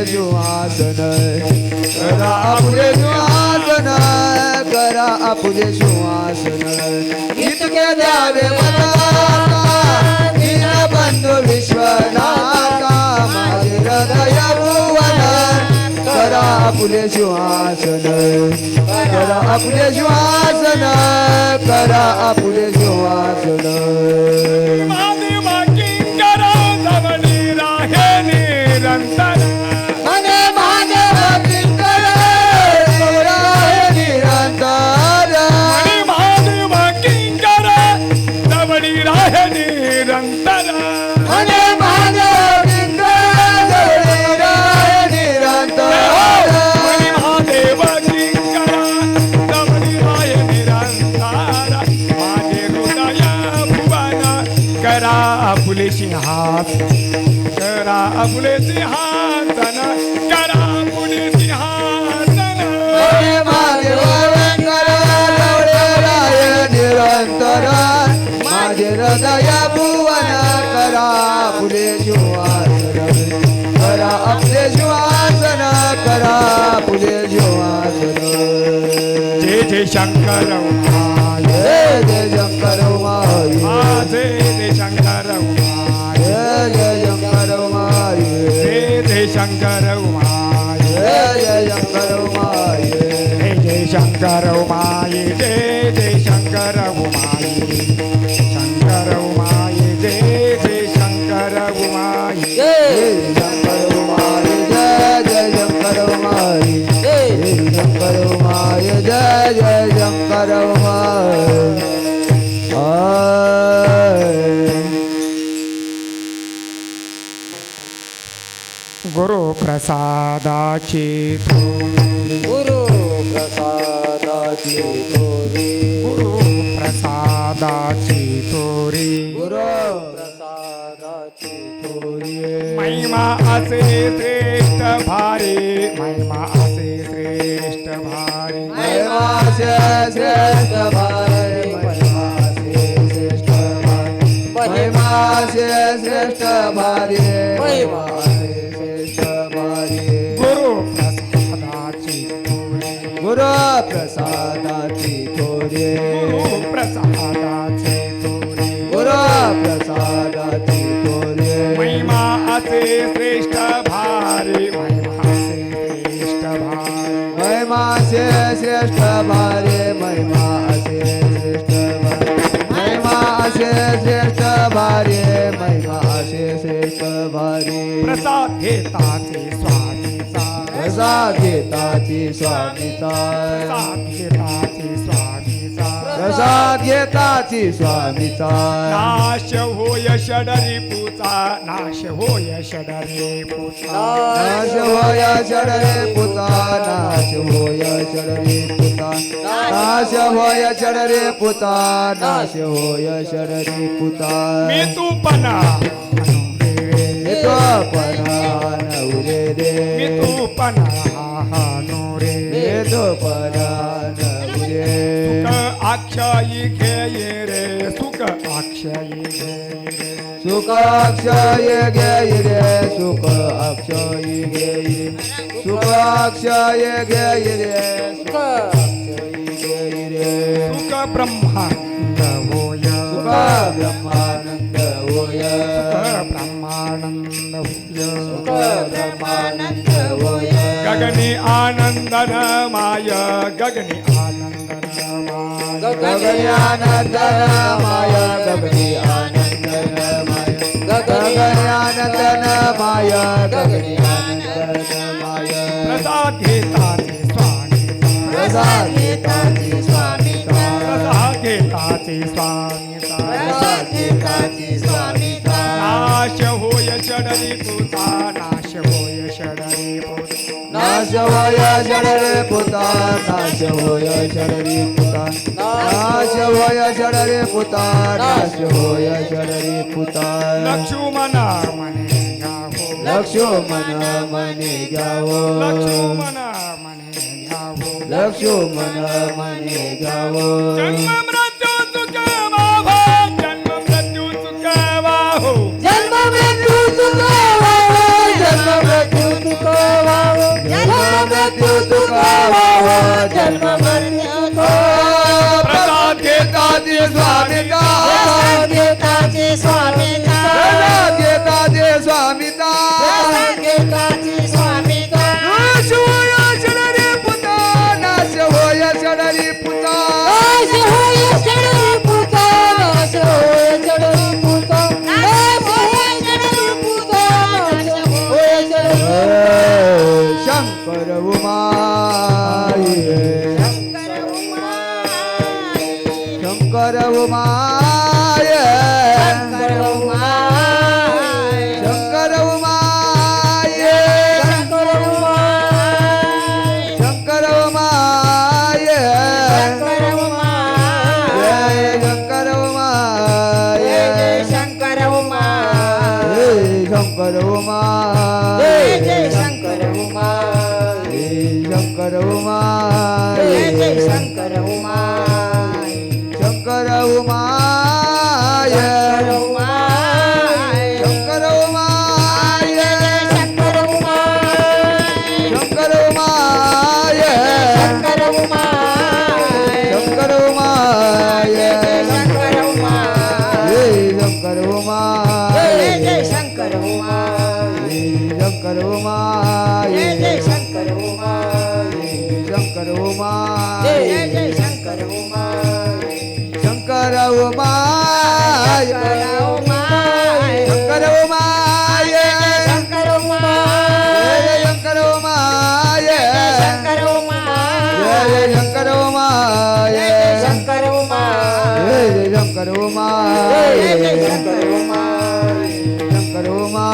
सिंहासन करा आपुले सिंहासन करा आपुले सिंहासन इतके द्यावे मला दीनबंधू विश्वनाथा माझे हृदय भुवन करा आपुले सिंहासन करा आपुले सिंहासन करा आपुले सिंहासन मने महादेव किंकर राहे निरंतर मने महादेव किंकर दवडी राहे निरंतर मने महादेव किंकर राहे निरंतर मने महादेव किंकर दवडी राहे निरंतर माझे हृदय भुवन करा आपुले सिंहासन करा आपुले सिंहासन करा आपुले सिंहासन मने महादेव किंकर राहे निरंतर माझे हृदय भुवन करा आपुले सिंहासन करा आपुले सिंहासन करा आपुले सिंहासन जय जय शंकर जय जय शंकर माई जय शंकर जय जय शंकर माई जय जय शंकर जय जय शंकर माई जय शंकर उमाई जय जय शंकर उमाई शंकर उमाई जय जय शंकर उमाई जय शंकर माई जय जय शंकर माई जय शंकर माई जय जय शंकर माई गुरु प्रसादाची गुरु प्रसादाची थोरी गुरु प्रसादाची तोरी गुरु प्रसादाची थोरी महिमा असे श्रेष्ठ भारी महिमा असे श्रेष्ठ भारी महिमा से श्रेष्ठ भारी महिमा से श्रेष्ठ भारी महिमा से श्रेष्ठ भारी महिमा से श्रेष्ठ भारी गुरु प्रसादाची तोरी गुरु प्रसादाची थोरी गुरु प्रसादाची तोरी गुरु प्रसादाची थोरी महिमा असे श्रेष्ठ भारी महिमा असे श्रेष्ठ भारी महिमा से श्रेष्ठ भारी महिमा से श्रेष्ठ भारी महिमा से श्रेष्ठ भारी महिमा से श्रेष्ठ भारी प्रसाद घेताचे स्वामीचा प्रसाद घेताची स्वामीचा प्रसाद घेताचे स्वामीचा प्रसाद घेताची स्वामीचा नाश होय षडरी पूचा नाश होय षडरी पूचा नाश होय षडरे पुता नाश होय षडरे पुता नाश होय षडरे पुता नाश होय षडरे पुता मी तू पना तो पना नवरे रे मी तू पना हानो रे तो पना नवरे सुख अक्षयी घेये रे सुख अक्षयी घेये रे सुख अक्षय घे रे सुख अक्षय घे रे सुख अक्षय घे रे सुख अक्षय घे रे सुख ब्रह्मानंद होय सुख ब्रह्मानंद होय सुख ब्रह्मानंद होय सुख ब्रह्मानंद होय गगनी आनंदन माय गगनी आनंदन माय गगनी आनंदन माय गगनी आनंदन माय गगनी आनंदन माय गगनी आनंदन माय प्रसाद घेताचे स्वामीचा प्रसाद घेताची स्वामीचा प्रसाद घेताचे स्वामीचा प्रसाद घेताची स्वामीचा नाश होय षडरी पूता नाश होय षडरी पूता नाश होय षडरे पुता नाश होय षडरे पुता नाश होय षडरे पुता नाश होय षडरे पुता लक्ष्मण मने गावो लक्ष्मण मने गावो लक्ष्मण मने गावो लक्ष्मण मने गावो जन्म मृत्यू सुख वाहो जन्म मृत्यू सुख वाहो जन्म मृत्यू सुख वाहो जन्म मृत्यू सुख स्वामिता घेता दे स्वामिता घेताची स्वामिता नाश होय षडरी पुता नाश होय षडरी पुता नाश होय षडरी पुता नाश होय षडरी पुता नाश होय षडरी पुता नाश होय षडरी शंकर उमाये शंकर उमाये शंकर उमाये शंकर उमाये जय शंकर उमाये शंकर उमाये शंकर उमाये शंकर उमाये शंकर उमाये शंकर उमाये शंकर उमाये शंकर उमाये हे शंकर उमाये शंकर उमाये शंकर उमाये शंकर उमाये शंकर उमाये शंकर उमाये शंकर उमाये शंकर उमाये जय शंकर उमाये शंकर उमाये शंकर उमाये शंकर उमाये शंकर उमाये शंकर उमाये शंकर उमाये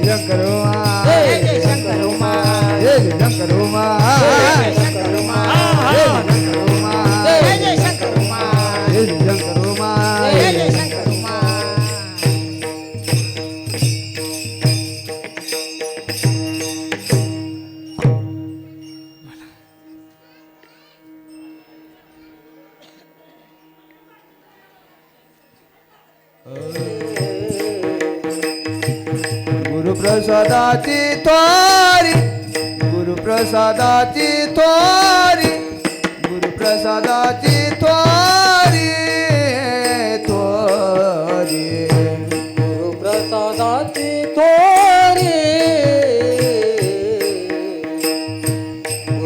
शंकर उमाये शंकर उमाये शंकर उमाये शंकर उमाये शंकर उमाये गुरुप्रसादाची थोरी गुरुप्रसादाची थोरी गुरुप्रसादाची थोरी थोरी गुरुप्रसादाची थोरी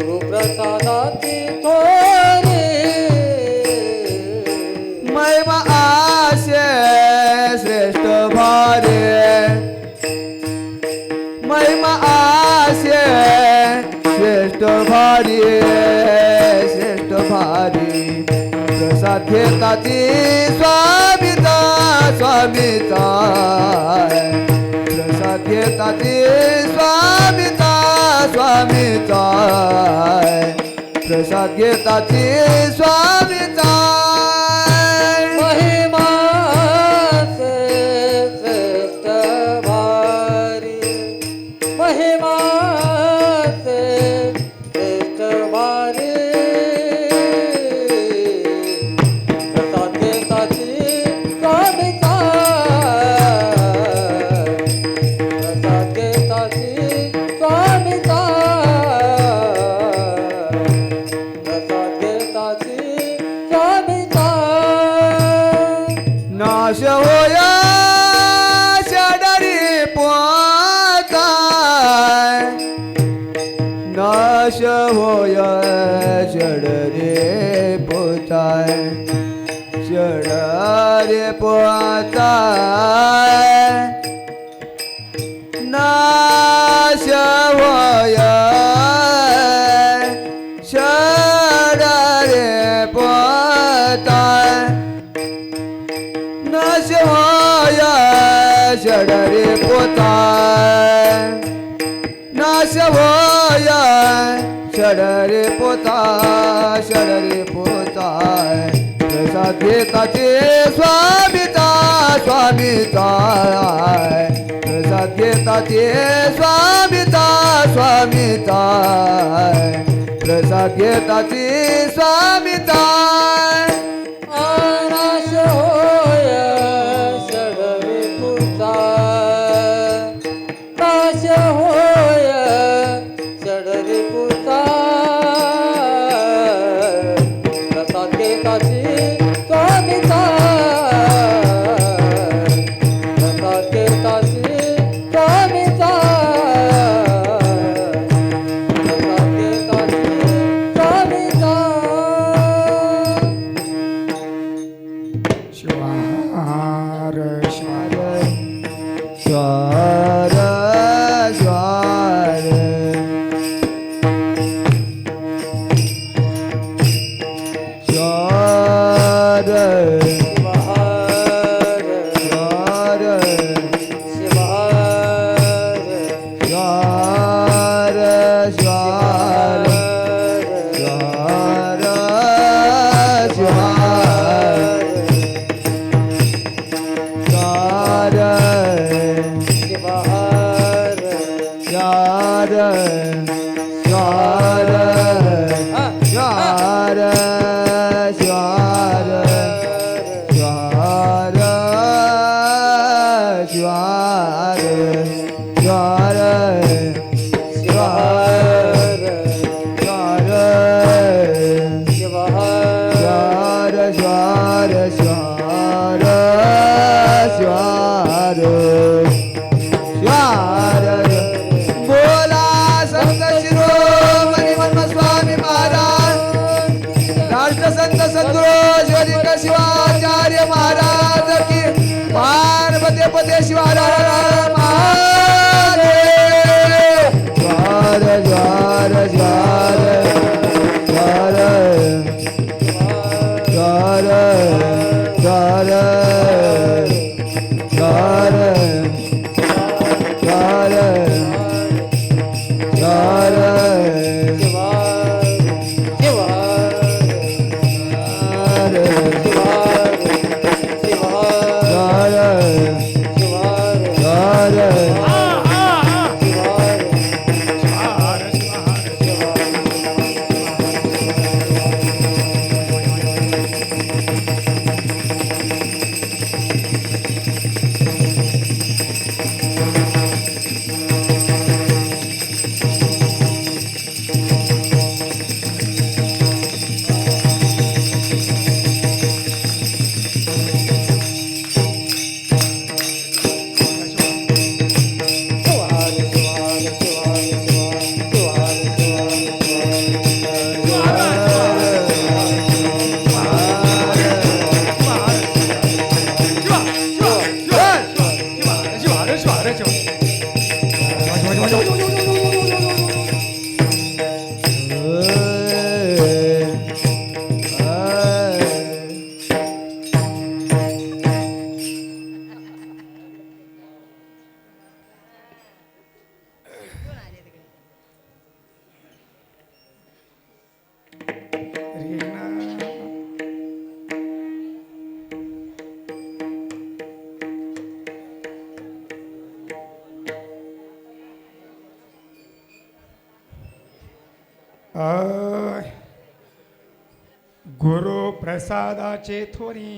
गुरुप्रसादाची थोरी महिमा आशे श्रेष्ठ भारे महिमा आशे श्रेष्ठ भारी श्रेष्ठ भारी प्रसाद घेताची स्वामिता स्वामिता प्रसाद घेताची स्वामिता स्वामिता प्रसाद घेताची स्वामिता महिमा श्रेष्ठ भारी महिमा श्रेष्ठ भारी प्रसाद घेताची स्वामिता प्रसाद घेताची स्वामिता प्रसाद घेताची स्वामिता नाश होया षडरी पोताय नाश होया षडरी पोताय षडरी पोताय नाश होया षडरी पोताय नाश होया षडरी पोताय नाश होया षडरी पोताय प्रसाद प्रसाद घेताचे स्वामीचा स्वामीचा प्रसाद घेताचे स्वामीचा स्वामीचा प्रसाद घेताचे स्वामीचा नाश होय षडवी पुरता नाश होय षडवी पुरता प्रसाद घेताची स्वामीचा प्रसाद घेताची स्वामीचा प्रसाद घेताची स्वामीचा श्वार श्वार श्वार श्वार श्वार शिवहर श्वार शिवहर श्वार श्वार श्वार श्वार श्वार शिवहर श्वार श्वार श्वार श्वार श्वार श्वार श्वार श्वार श्वार श्वार श्वार श्वार श्वार श्वार बोला संत शिरोमणी मन्म स्वामी महाराज राष्ट्रसंत सद्गुरु शिवालिंग शिवाचार्य महाराज की पार्वती पते शिवाराम महादेव ज्वार ज्वार ज्वार ज्वार ज्वार ज्वार ज्वार ज्वार ज्वार गुरु प्रसादाचे थोरी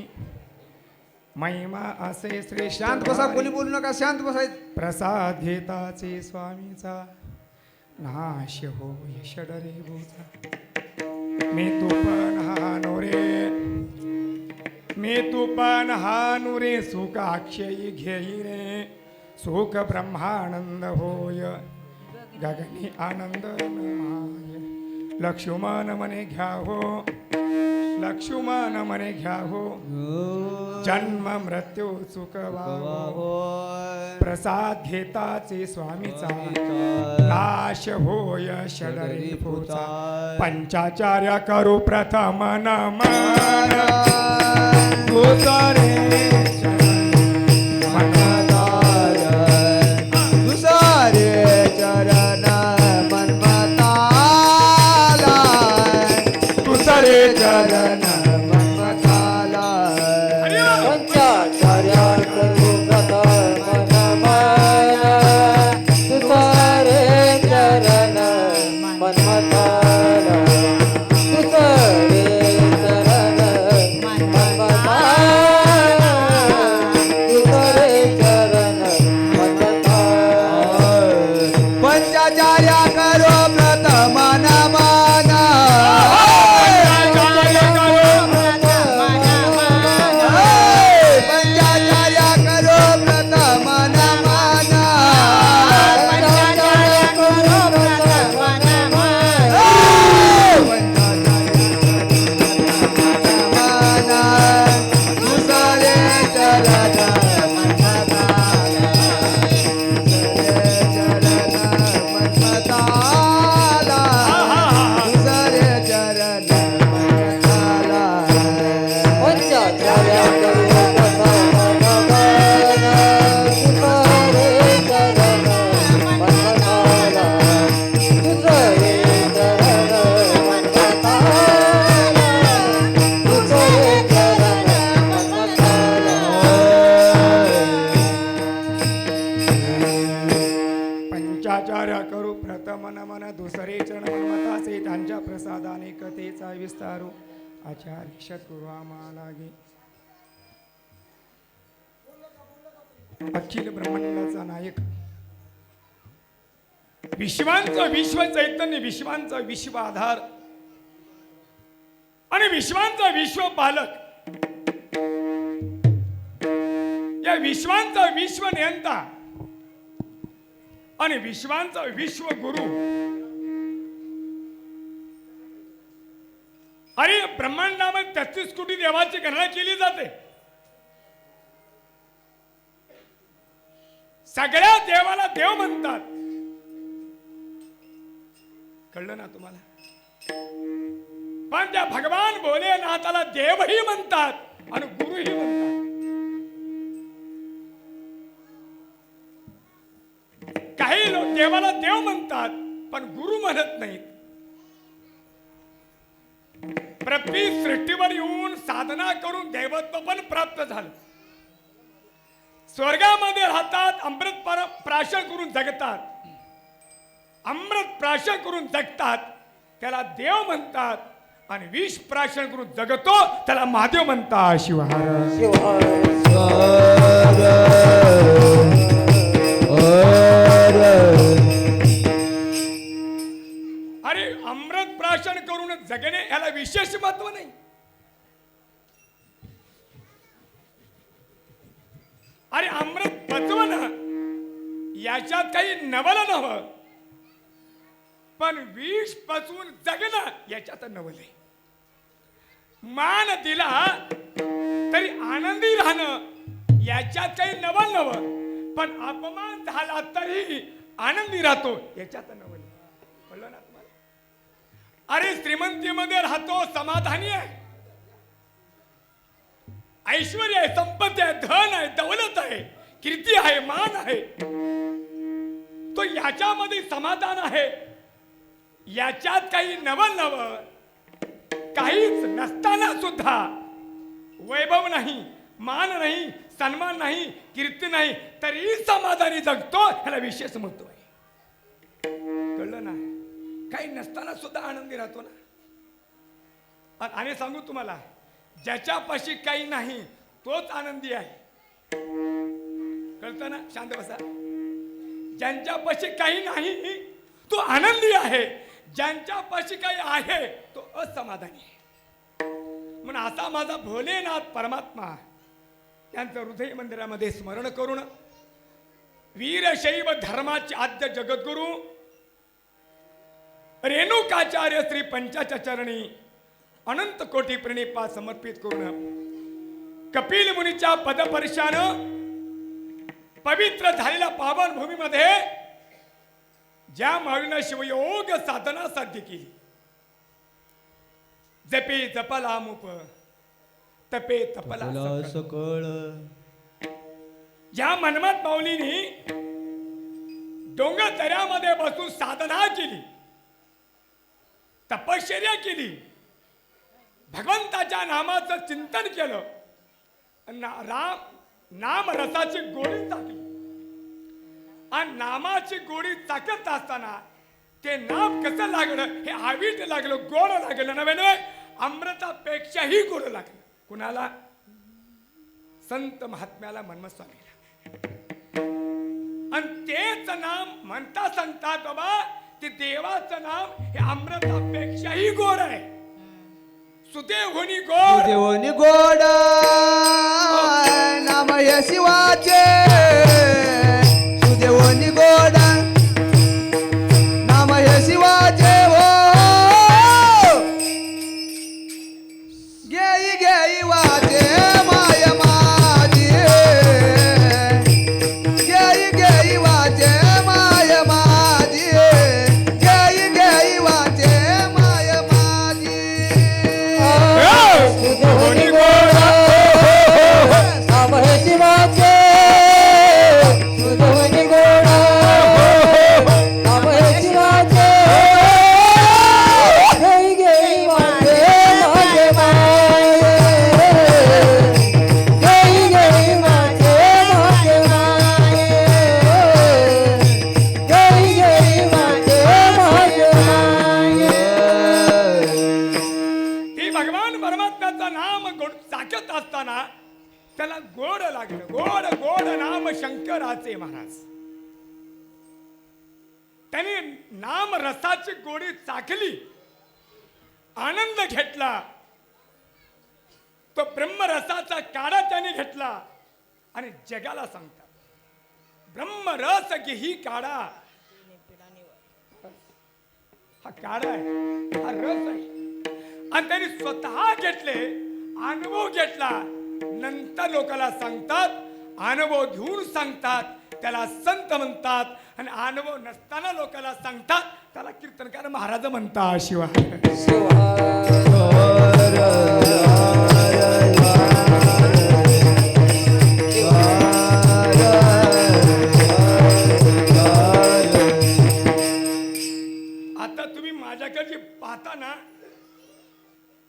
महिमा असे श्री शांत बसा कोणी बोलू नका शांत बसायचं प्रसाद घेताचे स्वामीचा नाश होय षडरे भूचा मी तू पण हानो रे मी तू पण हानू रे सुख अक्षयी घेई रे सुख ब्रह्मानंद होय गगनी आनंद नमाय लक्ष्मण मने घ्या हो लक्ष्मण मने घ्या हो जन्म मृत्यू चुकवा प्रसाद घेताचे स्वामीचा नाश होय षडरी भूचा पंचाचार्य करू प्रथम नमन तुझरे चरण तुझरे चरण मनमताला रेणुकाचार्य करू प्रथम नमन दुसरे चरण मताचे त्यांच्या प्रसादाने कथेचा विस्तारू आचार्य सद्गुरु आम्हालागे अखिल ब्रह्मांडाचा नायक विश्वांचा विश्व चैतन्य विश्वांचा विश्व आधार आणि विश्वांचा विश्व पालक या विश्वांचा विश्व नियंता आणि विश्वांचा विश्व गुरु अरे ब्रह्मांडामध्ये 33 कोटी देवाची गणना केली जाते. सगळ्या देवाला देव म्हणतात. कळलं ना तुम्हाला? पण त्या भगवान भोलेनाथाला देवही म्हणतात आणि गुरुही म्हणतात. काही लोक देवाला देव म्हणतात पण गुरु म्हणत नाहीत. पृथ्वी सृष्टीवर येऊन साधना करून देवत्व पण प्राप्त झालं. स्वर्गामध्ये राहतात, अमृत प्राशन करून जगतात. अमृत प्राशन करून जगतात त्याला देव म्हणतात आणि विष प्राशन करून जगतो त्याला महादेव म्हणतात. शिवहार अरे अमृत प्राशन करून जगणे याला विशेष महत्व नाही. अरे अमृत पचवणं याच्यात काही नवल नव्हतं, पण विष पचवून जगणं याच्यात नवल आहे. मान दिला तरी आनंदी राहणं याच्यात काही नवल नव्हतं, पण अपमान झाला तरी आनंदी राहतो याच्यात नवल आहे. कळलं ना तुम्हाला? अरे श्रीमंतीमध्ये राहतो समाधानी आहे, ऐश्वर्य आहे, संपत्ती आहे, धन आहे, दौलत आहे, कीर्ती आहे, मान आहे, तो याच्यामध्ये समाधान आहे. याच्यात काही नवल नवं काहीच नसताना सुद्धा वैभव नाही, मान नाही, सन्मान नाही, कीर्ती नाही, तरी समाधानी जगतो ह्याला विशेष महत्व आहे. कळलं ना? काही नसताना सुद्धा आनंदी राहतो ना. आणि सांगू तुम्हाला, ज्याच्यापाशी काही नाही तोच आनंदी आहे. कळतं ना? शांत बसा. ज्यांच्यापाशी काही नाही तो आनंदी आहे, ज्यांच्यापाशी काही आहे तो असमाधानी आहे. म्हणून आता माझा भोलेनाथ परमात्मा त्यांचं हृदय मंदिरामध्ये स्मरण करून वीरशैव धर्माचे आद्य जगद्गुरु रेणुकाचार्य श्री पंचाच्या चरणी अनंत कोटी प्रणिपा समर्पित करून कपिल मुनीच्या पदपर्शानं पवित्र झालेल्या पावन भूमीमध्ये ज्या माऊलीनं शिवयोग साधना साध्य केली, जपे जपला मुप तपे तपला सकळ, ज्या मनमत माऊलीनी डोंगर दऱ्यामध्ये बसून साधना केली, तपश्चर्या केली, भगवंताच्या नामाचं चिंतन केलं, नाम रसाची गोडी चाकली आणि नामाची गोडी चाकत असताना ते नाम कसं लागलं, हे आवीट लागलं, गोड लागलं नव्हे, अमृतापेक्षाही गोड लागलं. कुणाला? संत महात्म्याला, मनमत स्वामीला. आणि तेच नाम म्हणता सांगतात बाबा, ते देवाचं नाम हे अमृतापेक्षाही गोड आहे. सुदेवनी गोड, देवनी गोड नाम हे शिवाचे, सुदेवनी गोड नाम हे शिवाचे. हो गेई गेई वाचे माय माझी, गेई गेई वाचे माय माझी, गेई गेई वाचे माय माझी. सुदेवनी गोड नाम हे शिवाचे, शंकराचे महाराज. त्याने नाम रसाची गोडी चाखली, आनंद घेतला. तो ब्रह्मरसाचा काढा त्याने घेतला आणि जगाला सांगतात, ब्रह्मरस घेही काढा. हा काढा आहे, हा रस आहे. आणि त्यांनी स्वतः घेतले, अनुभव घेतला. नंतर लोकांना सांगतात, अनुभव घेऊन सांगतात, त्याला संत म्हणतात. आणि अनुभव नसताना लोकांना सांगतात, त्याला कीर्तनकार महाराज म्हणतात. शिवाय आता तुम्ही माझ्याकडे पाहता ना,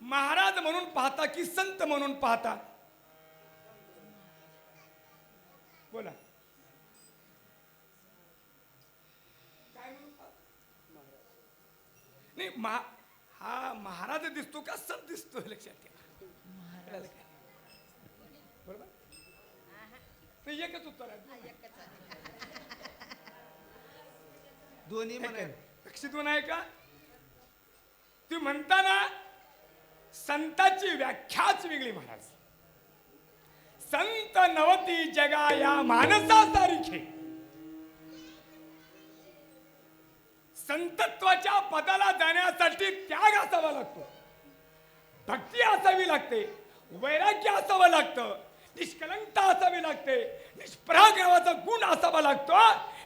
महाराज म्हणून पाहता की संत म्हणून पाहता? बोला. नाही, हा महाराज दिसतो का संत दिसतो? लक्षात घ्या. बरोबर नाही, एकच उत्तर आहे. दोन्ही म्हणे. लक्षितून आहे का? तुम्ही म्हणता ना, संताची व्याख्याच वेगळी महाराज. संत नवती जगा या मानसा सारिखे. संतत्वाच्या पदाला जाण्यासाठी त्याग असावा लागतो, भक्ती असावी लागते, वैराग्य असावं लागतं, निष्कलंकता असावी लागते, निष्पराग्रहाचा गुण असावा लागतो.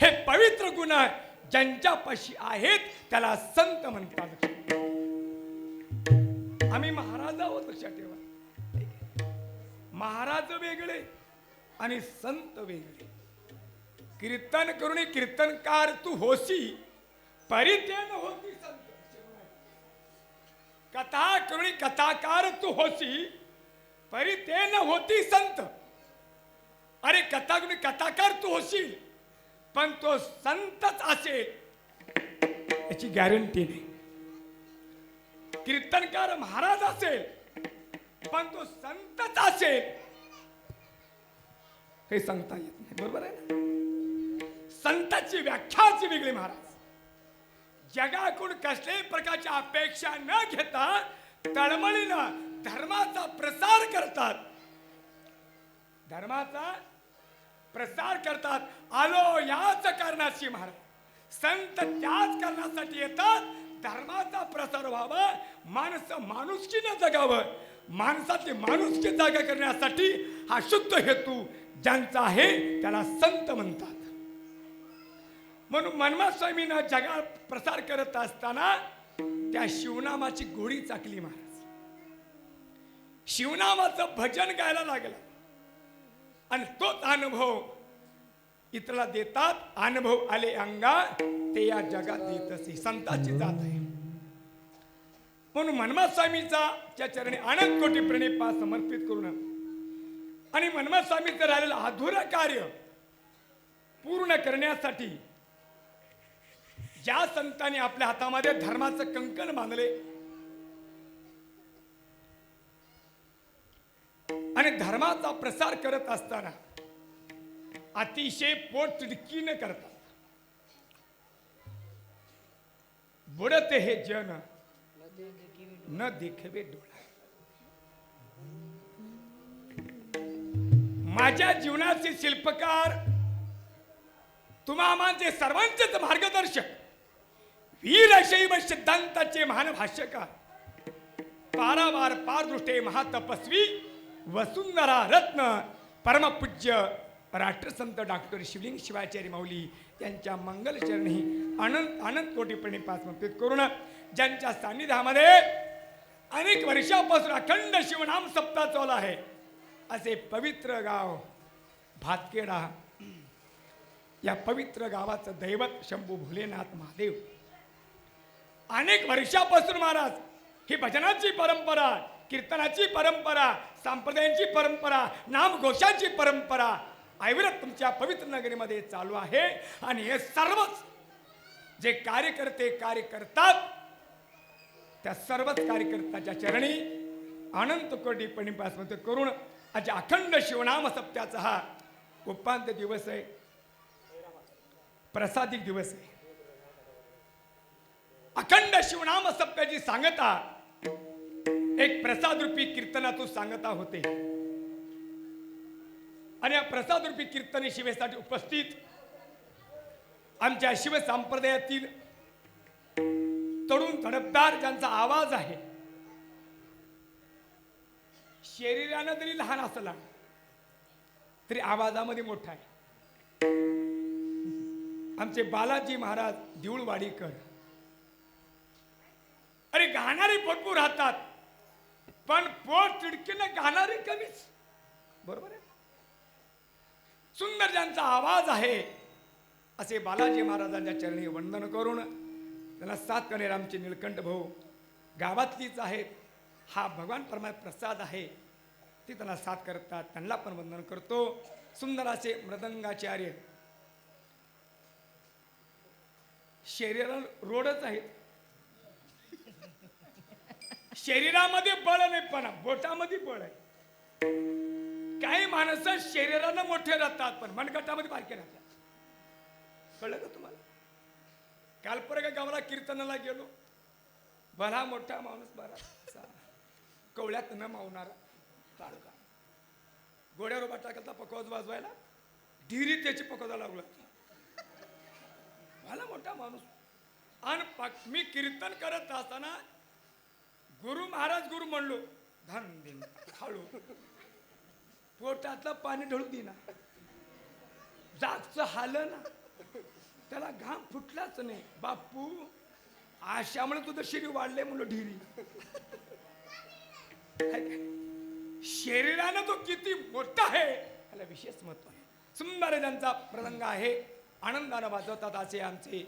हे पवित्र गुण आहे, ज्यांच्यापाशी आहेत त्याला संत म्हणतात. आम्ही महाराज आहोत, लक्षात ठेवा. महाराज वेगळे आणि संत वेगळे. कीर्तन करून कीर्तनकार तू होसी, परितेन होती संत. कथा करून कथाकार तू होसी, परितेन होती संत. अरे कथा करून कथाकार तू होशील, पण तो संतच असेल याची गॅरंटी नाही. कीर्तनकार महाराज असेल, पण तो संतच असेल हे सांगता येत नाही. बरोबर आहे ना? संताची व्याख्याच वेगळी महाराज. जगाकडून कसल्याही प्रकारच्या अपेक्षा न घेता तळमळीनं धर्माचा प्रसार करतात. धर्माचा प्रसार करतात. आलो याच कारणाशी महाराज. संत त्याच कारणासाठी येतात, धर्माचा प्रसार व्हावा, माणुसकीने जगावं. माणसाची माणुसकी जागा करण्यासाठी हा शुद्ध हेतू ज्यांचा आहे त्याला संत म्हणतात. म्हणून मनमाड स्वामींना जगात प्रसार करत असताना त्या शिवनामाची गोडी चाकली महाराज. शिवनामाचं भजन गायला लागला आणि तोच अनुभव इतरला देतात. अनुभव आले अंगा ते या जगात येत असे. संताची जात आहे. म्हणून मनमाड स्वामीचा त्या चरणी अनंत कोटी प्रणिपा समर्पित करून आणि मनमाड स्वामीचं राहिलेलं अधुरं कार्य पूर्ण करण्यासाठी ज्या संतांनी आपल्या हातामध्ये धर्माचं कंकण बांधले आणि धर्माचा प्रसार करत असताना अतिशय पोटतिडकीने करतात. बुडते हे जन न देखवे डोळा. माझ्या जीवनाचे शिल्पकार तुम्हा आम्हाचे सर्वांचेच मार्गदर्शक वीरशैव सिद्धांताचे महान भाष्यकार पारावार पारदृष्टे महातपस्वी वसुंधरा रत्न परमपूज्य राष्ट्रसंत डॉक्टर शिवलिंग शिवाचार्य माऊली यांच्या मंगलचरणी अनंत अनंत कोटी प्रणिपात समर्पित करून ज्यांच्या सान्निध्यामध्ये अनेक वर्षापासून अखंड शिवनाम सप्ताह चालू आहे असे पवित्र गाव भातखेडा. या पवित्र गावाचं दैवत शंभू भोलेनाथ महादेव अनेक वर्षापासून महाराज ही भजनाची परंपरा, कीर्तनाची परंपरा, संप्रदायांची परंपरा, नामघोषाची परंपरा ऐवरत तुमच्या पवित्र नगरीमध्ये चालू आहे. आणि हे सर्वच जे कार्यकर्ते कार्य करतात त्या सर्वच कार्यकर्त्याच्या चरणी अनंत कोटी प्रणिपात करून आज अखंड शिवनाम सप्त्याचा हा उपांत्य दिवस आहे. प्रसादिक दिवस आहे. अखंड शिवनाम सप्ताची सांगता एक प्रसाद रूपी कीर्तनातून सांगता होते. आणि या प्रसाद रूपी कीर्तन शिवेसाठी उपस्थित आमच्या शिव संप्रदायातील तरुण तडफदार ज्यांचा आवाज आहे, शरीरानं जरी लहान असला तरी आवाजामध्ये मोठा आहे. आमचे बालाजी महाराज देऊळवाडीकर. अरे गाणारे भरपूर राहतात, पण पोट चिडकीनं गाणारे कमीच. बरोबर आहे. सुंदर ज्यांचा आवाज आहे असे बालाजी महाराजांच्या चरणी वंदन करून त्यांना साथ करणारे आमचे निळकंठ भाऊ गावातलीच आहेत. हा भगवान परमात्मा प्रसाद आहे, ते त्यांना साथ करतात. त्यांना पण वंदन करतो. सुंदर असे मृदंगाचार्य शरीराला रोडच आहेत. शरीरामध्ये बळ नाही पण बोटामध्ये बळ आहे. काही माणसं शरीरानं मोठे राहतात पण मनगटामध्ये बारके राहतात. कळलं का तुम्हाला? काल परवा गावाला कीर्तनाला गेलो. भला मोठा माणूस बरा कवळ्यात न मावणारा ताडका गोड्यावर उभा टाकला पकवाज वाजवायला, ढिरीत त्याची पकवाजा लागला. भला मोठा माणूस. आणि मी कीर्तन करत असताना गुरु महाराज गुरु म्हणलो, धन दिन खाळू पोटातलं पाणी ढळू देना, जागचं हालं ना, त्याला घाम फुटलाच नाही. बापू आशामुळे तुझं शरीर वाढलंय म्हणलं ढिरी. शरीरानं तो किती मोठा आहे याला विशेष महत्व आहे. सुंदर ज्यांचा प्रसंग आहे आनंदानं वाजवतात असे आमचे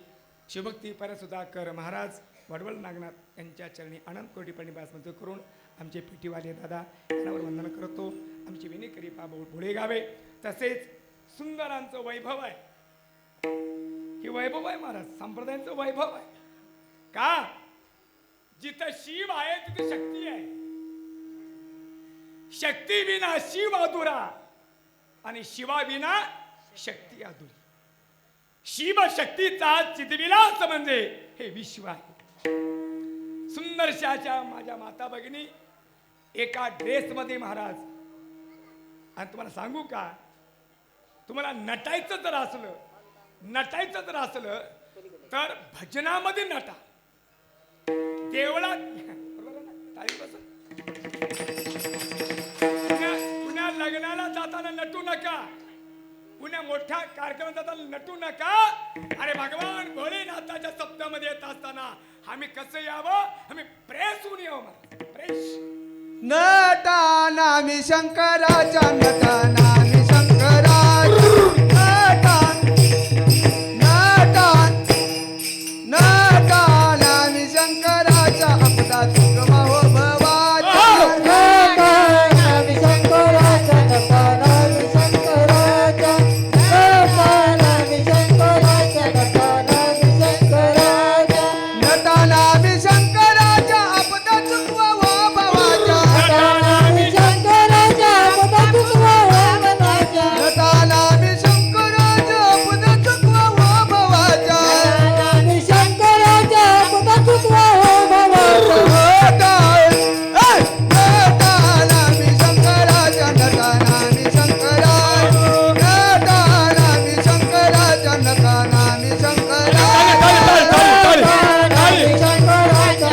शिवभक्ती परसुधाकर महाराज वडवळ नागनाथ यांच्या चरणी अनंत कोटीपणी बासमती करून आमचे पिटीवाले दादा यांच्यावर वंदन करतो. आमचे विनेकरी पा भोळे गावे. तसेच सुंदरांचं वैभव आहे. हे वैभव आहे महाराज, संप्रदायांचं वैभव आहे. का? जिथं शिव आहे तिथे शक्ती आहे. शक्ती विना शिव अधुरा आणि शिवा विना शक्ती अधुरी. शिव शक्तीचा चिदविलास म्हणजे हे विश्व आहे. सुंदरशाच्या माझ्या माता भगिनी एका ड्रेसमध्ये महाराज. आणि तुम्हाला सांगू का, तुम्हाला नटायचं जर असलं तर भजनामध्ये नटा. देवळात पुण्या लग्नाला जाताना नटू नका, पुण्या मोठ्या कार्यक्रमात जाताना नटू नका. अरे भगवान भोलेनाथाच्या सप्त्यामध्ये येत असताना आम्ही कसं यावं, आम्ही प्रेस होऊन यावं. प्रेस नटा नामी शंकराच्या, नटा नामी शंकराच्या, नटा नटा नटा नामी शंकराच्या, आपला तुकमा हो भवाच्या. नामी शंकराच्या, नामी शंकराच्या, नामी शंकराच्या, नामी शंकराच्या, नटा नामी शंकराच्या, आपला तुकमा हो भवाच्या. नामी शंकराच्या, आपदा तुकवा भवाच्या. नटा नामी शंकराच्या, आपला तुकमा हो भवाच्या. नामी शंकराच्या, आपदा तुकवा भवाच्या. नटा नामी शंकराच्या, नटा नामी शंकराच्या, नटा नामी शंकराच्या, नटा नामी शंकराच्या. नामी शंकराच्या,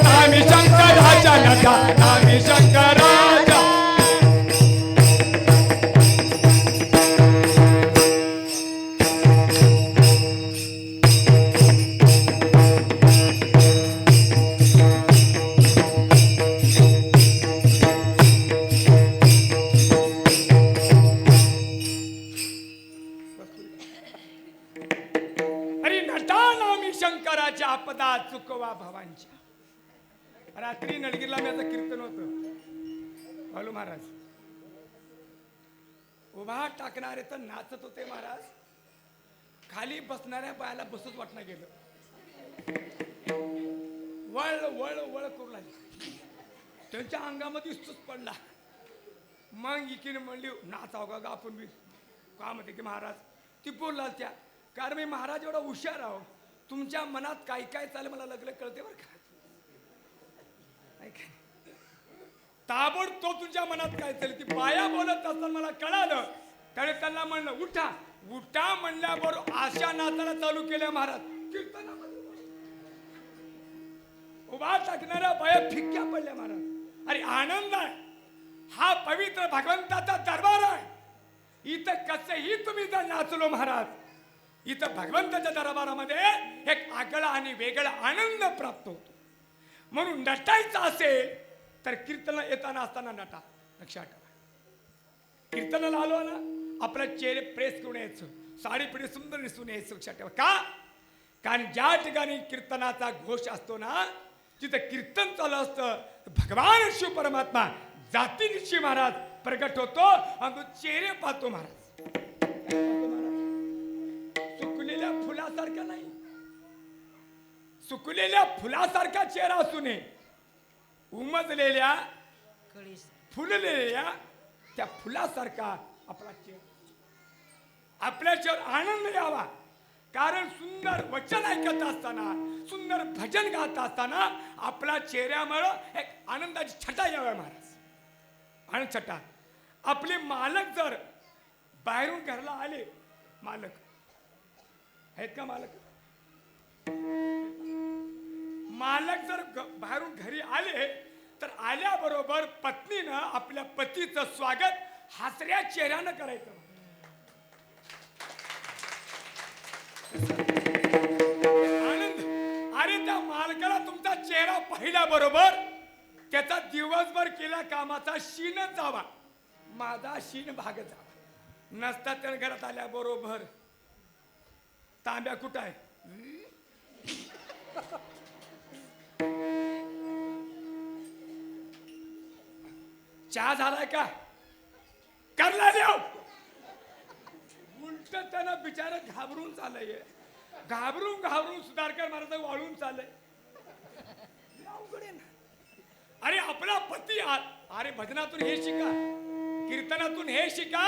नामी शंकराच्या, नटा नामी शंकराच्या. अरे नटा नामी शंकराच्या, आपदा चुकवा भवांच्या. रात्री नडगिरला मी आता कीर्तन होतं. बालू महाराज उभा टाकणारे तर नाचत होते महाराज. खाली बसणाऱ्या बायाला बसूच वाटणं गेलं. वळ वळ वळ करू लागली. त्यांच्या अंगामध्ये सुच पडला. मग इकडे म्हणली नाचाव का आपण बी. का म्हणते की महाराज ती बोलला त्या कारण मी महाराज एवढा हुशार आहो तुमच्या मनात काय काय चालेल मला लगलं कळते बरं का नाही काय? ताबडतोब तुमच्या मनात काय चालेल ती बाया बोलत असताना मला कळालं त्याने त्यांना म्हणलं उठा उठा म्हणल्याबरोबर आशा नाचायला चालू केल्या महाराज कीर्तनामध्ये उभा टाकणाऱ्या बाया फिक्क्या पडल्या महाराज अरे आनंद आहे हा पवित्र भगवंताचा दरबार आहे इथं कसंही तुम्ही जर नाचलो महाराज इथं भगवंताच्या दरबारामध्ये एक आगळा आणि वेगळा आनंद प्राप्त होतो म्हणून नटायचं असेल तर कीर्तन येताना असताना नटा लक्षात ठेवा कीर्तनाला आलो ना आपला चेहरे प्रेस करून यायचं साडी पिढी सुंदर दिसून यायचं लक्षात ठेवा का कारण ज्या ठिकाणी कीर्तनाचा घोष असतो ना तिथं कीर्तन चालू असतं भगवान शिव परमात्मा जातीनिशी महाराज प्रगट होतो आणि तो चेहरे पाहतो महाराज सुकलेल्या फुलासारखा नाही सुकलेल्या फुलासारखा चेहरा असू नये उमजलेल्या फुललेल्या त्या फुलासारखा आपला चेहरा आपल्या चेहऱ्यावर आनंद यावा कारण सुंदर वचन ऐकत असताना सुंदर भजन गात असताना आपला चेहऱ्यामुळे एक आनंदाची छटा याव्या महाराज आनंद छटा आपले मालक जर बाहेरून घरला आले मालक आहेत का मालक मालक जर बाहेरून घरी आले तर आल्याबरोबर पत्नीनं आपल्या पतीचं स्वागत हसऱ्या चेहऱ्यानं करायचं आनंद अरे त्या मालकाला तुमचा चेहरा पाहिल्याबरोबर त्याचा दिवसभर केल्या कामाचा शीनच जावा माझा शीन भाग जावा नसता त्या घरात आल्याबरोबर तांब्या कुठं आहे चहा झालाय का करला देव उलट त्यांना बिचारा घाबरून चाललंय घाबरून घाबरून सुधारकर महाराज वाळून चाललंय अवघड आहे ना अरे आपला पती अरे भजनातून हे शिका कीर्तनातून हे शिका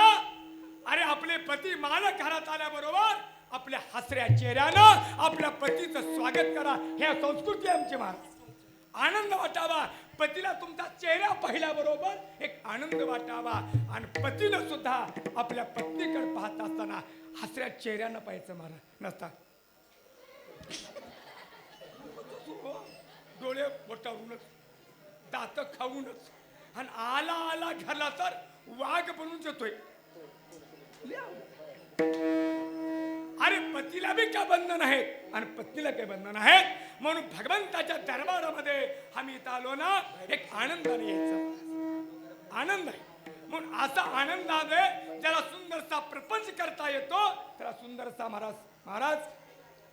अरे आपले पती मालक घरात आल्याबरोबर आपल्या हसऱ्या चेहऱ्यानं आपल्या पतीचं स्वागत करा हे संस्कृती आमची महाराज आनंद वाटावा पतीला तुमचा चेहरा पाहिल्याबरोबर एक आनंद वाटावा आणि पतीनं सुद्धा आपल्या पत्नीकडे पाहत असताना हसऱ्या चेहऱ्यानं पाहायचं महाराज नसता डोळे बोटावरूनच दात खाऊनच आणि आला आला घरला तर वाघ बनून येतोय अरे पतीला बी काय बंधन आहेत आणि पत्नीला काय बंधन आहेत म्हणून भगवंताच्या दरबारामध्ये आम्ही इथं आलो ना एक आनंदाने यायचा आनंद आहे म्हणून असा आनंद आहे ज्याला सुंदरसा प्रपंच करता येतो त्याला सुंदरसा महाराज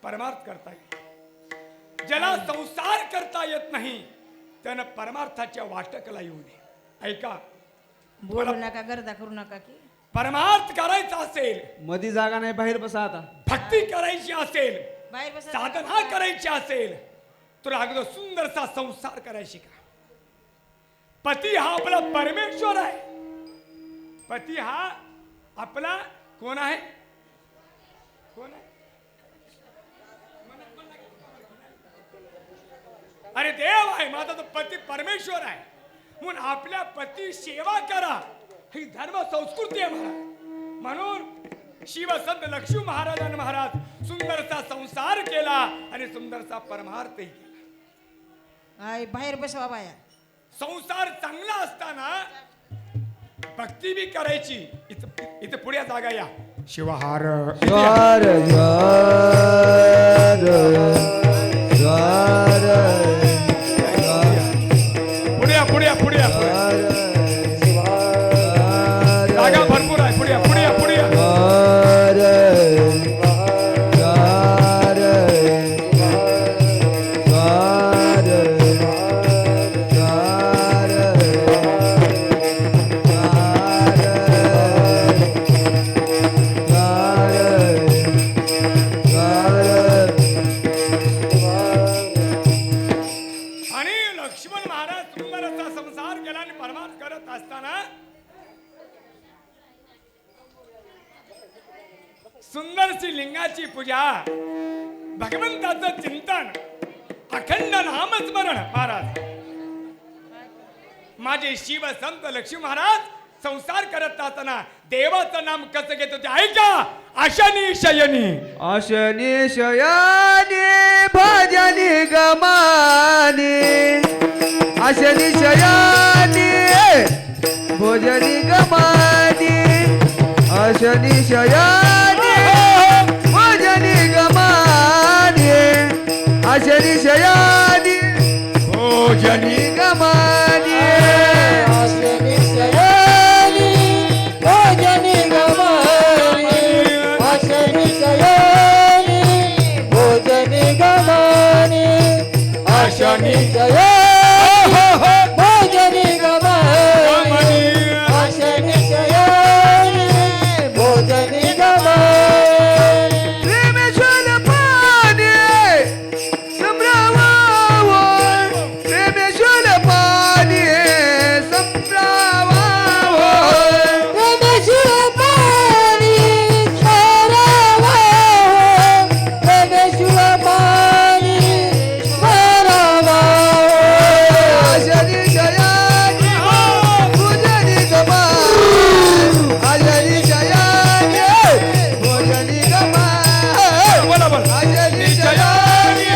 परमार्थ करता येतो ज्याला संसार करता येत नाही त्यानं परमार्थाच्या वाटकला येऊ नये ऐका बोलू नका गर्दा करू नका की परमार्थ करायचा असेल मधी जागा नाही बाहेर बसा आता भक्ती करायची असेल बाहेर बसा साधना करायची असेल तर अगदी सुंदरसा संसार करायची का पती हा आपला परमेश्वर आहे पती हा आपला कोण आहे कोण आहे अरे देव आहे माझा तो पती परमेश्वर आहे म्हणून आपल्या पती सेवा करा ही धर्म संस्कृती आहे महाराज म्हणून शिवसंत लक्ष्मी महाराजांनी महाराज सुंदरसा संसार केला आणि सुंदरसा परमार्थही केला आय बाहेर बसवा बाया संसार चांगला असताना भक्ती बी करायची इथे पुढे जागा या शिवहार ज्वार ज्वार ज्वार पुढे पुढे जागा भरपूर आहे पुढे पुढे ज्वार ज्वार ज्वार ज्वार ज्वार सुंदरशी लिंगाची पूजा, भगवंताचं चिंतन, अखंड नामस्मरण. महाराज, माझे शिव संत लक्ष्मी महाराज संसार करत असताना देवाचं नाम कसं घेत होते ऐका. आशनी शयनी, आशनी शयानी भजनी गमानी, आशनी शयानी भोजनी गमानी, आशनी शयानी भोजनी गमानी, आशनी शयानी भोजनी गमानी, आशनी शयानी भोजनी गमानी, आशनी शयानी भोजनी गमानी, आशनी शयानी भोजनी गमानी, आशनी शयानी भोजनी गमानी. प्रेमेश्वर पाणी संभ्रमावो, प्रेमेश्वर पाणी संभ्रमावो, रमेशुरपाणी स्मरावा, रमेशुरपाणी स्मरावा. आशनी शयानी भोजनी गमानी, आशनी शयानी भोजनी गमानी, बोला बोला. आशनी शयानी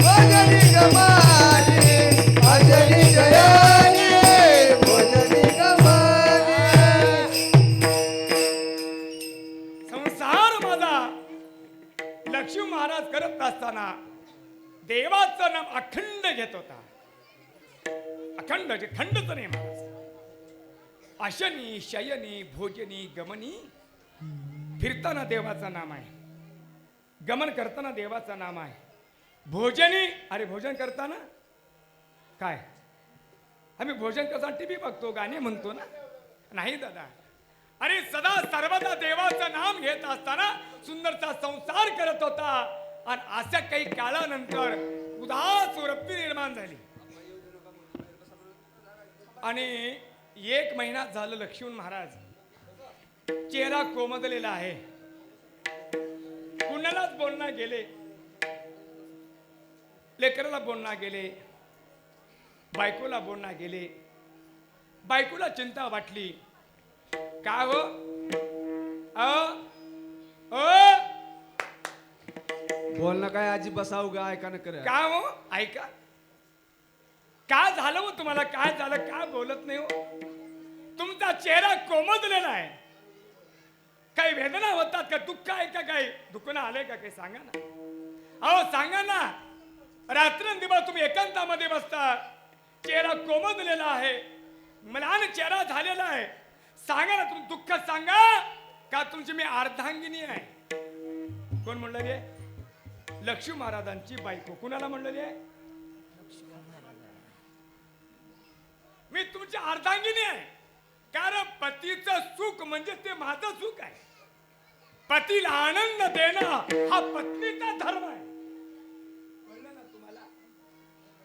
भोजनी गमानी, आशनी शयानी भोजनी गमानी. संसार माझा लक्ष्मी महाराज करत असताना देवाचं नाम अखंड घेत होता. अखंड जे खंडच नाही महाराज. आशनी शयनी भोजनी गमनी, फिरताना देवाचं नाम आहे, गमन करताना देवाचं नाम आहे, भोजनी अरे भोजन करताना काय आम्ही भोजन करताना टीव्ही बघतो, गाणे म्हणतो ना. नाही दादा, अरे सदा सर्वदा देवाचं नाम घेत असताना सुंदरचा संसार करत होता. आणि अशा काही काळानंतर उदास वृत्ती निर्माण झाली आणि 1 महिना झालं लक्ष्मण महाराज चेहरा कोमजलेला आहे. कुणालाच बोलणार गेले, लेकराला बोलणार गेले, बायकोला बोलणार गेले. बायकोला चिंता वाटली. का हो बोलणं काय आजी बसाव गा ऐका न कर. का हो ऐका, काय झालं हो तुम्हाला, काय झालं, काय बोलत नाही हो. तुमचा चेहरा कोमजलेला आहे. काही वेदना होतात का, दुःख आहे का, काही दुखणं आलंय का, काही सांगा ना. अहो सांगा ना. रात्रंदिवस तुम्ही एकांतामध्ये बसता, चेहरा कोमजलेला आहे, मलान चेहरा झालेला आहे. सांगा ना, तुम्ही दुःख सांगा का तुमची मी अर्धांगिनी आहे. कोण म्हणलेली आहे? लक्ष्मी महाराजांची बायको. कुणाला म्हणलेली आहे? मी तुमची अर्धांगिनी आहे. कारण पतीचं सुख म्हणजे ते माझं सुख आहे. पतीला आनंद देणं हा पत्नीचा धर्म आहे. कळलं ना तुम्हाला?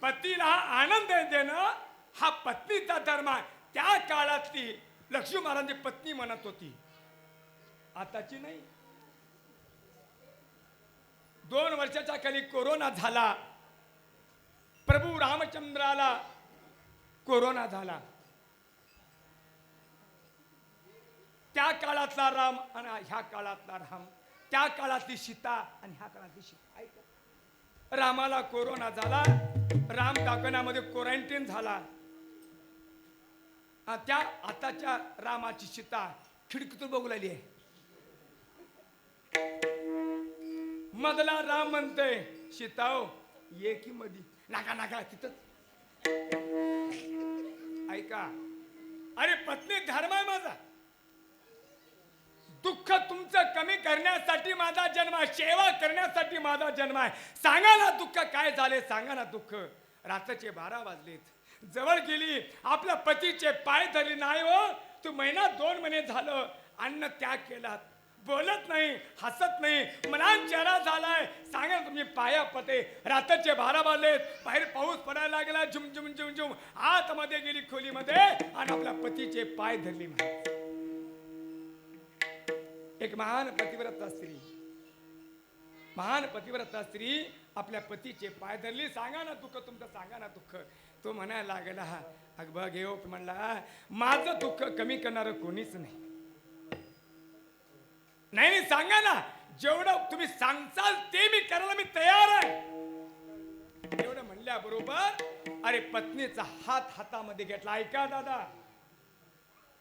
पतीला आनंद देणं हा पत्नीचा धर्म आहे. त्या काळातली लक्ष्मी महाराजांची पत्नी म्हणत होती, आताची नाही. 2 वर्षाच्या खाली कोरोना झाला. प्रभू रामचंद्राला कोरोना झाला. त्या काळातला राम आणि ह्या काळातला राम, त्या काळातली सीता आणि ह्या काळातली सीता. ऐका, रामाला कोरोना झाला, राम टाकण्यामध्ये क्वारंटाईन झाला. त्या आताच्या रामाची सीता खिडकीतून बघू लागली आहे. मधला राम म्हणतोय, सीताओ ये की मधी. नाका नाका तिथं. ऐका, अरे पत्नी धर्म आहे माझा. दुःख तुमचं कमी करण्यासाठी माझा जन्म आहे, सेवा करण्यासाठी माझा जन्म आहे. सांगा ना दुःख काय झाले, सांगा ना दुःख. रात्रीचे 12 वाजलेत, जवळ गेली, आपल्या पतीचे पाय धरले. नाही हो, तू 1-2 महिने झालं अन्न त्याग केलात, बोलत नाही, हसत नाही, मला चेहरा झालाय. सांगा तुम्ही पाया पते. रात्रीचे 12 वाजलेत, बाहेर पाऊस पडायला लागला, झुम झुम झुम झुम. आतमध्ये गेली खोलीमध्ये आणि आपल्या पतीचे पाय धरले. एक महान पतिव्रता स्त्री आपल्या पतीचे पाय धरली. सांगा ना दुःख तुमचं, सांगा ना दुःख. तो म्हणायला लागला, अग बघ हे म्हणला, माझं दुःख कमी करणार कोणीच नाही. नाही सांगा ना, जेवढं तुम्ही सांगचाल ते मी करायला मी तयार आहे. एवढं म्हणल्याबरोबर अरे पत्नीचा हात हातामध्ये घेतला. ऐका दादा,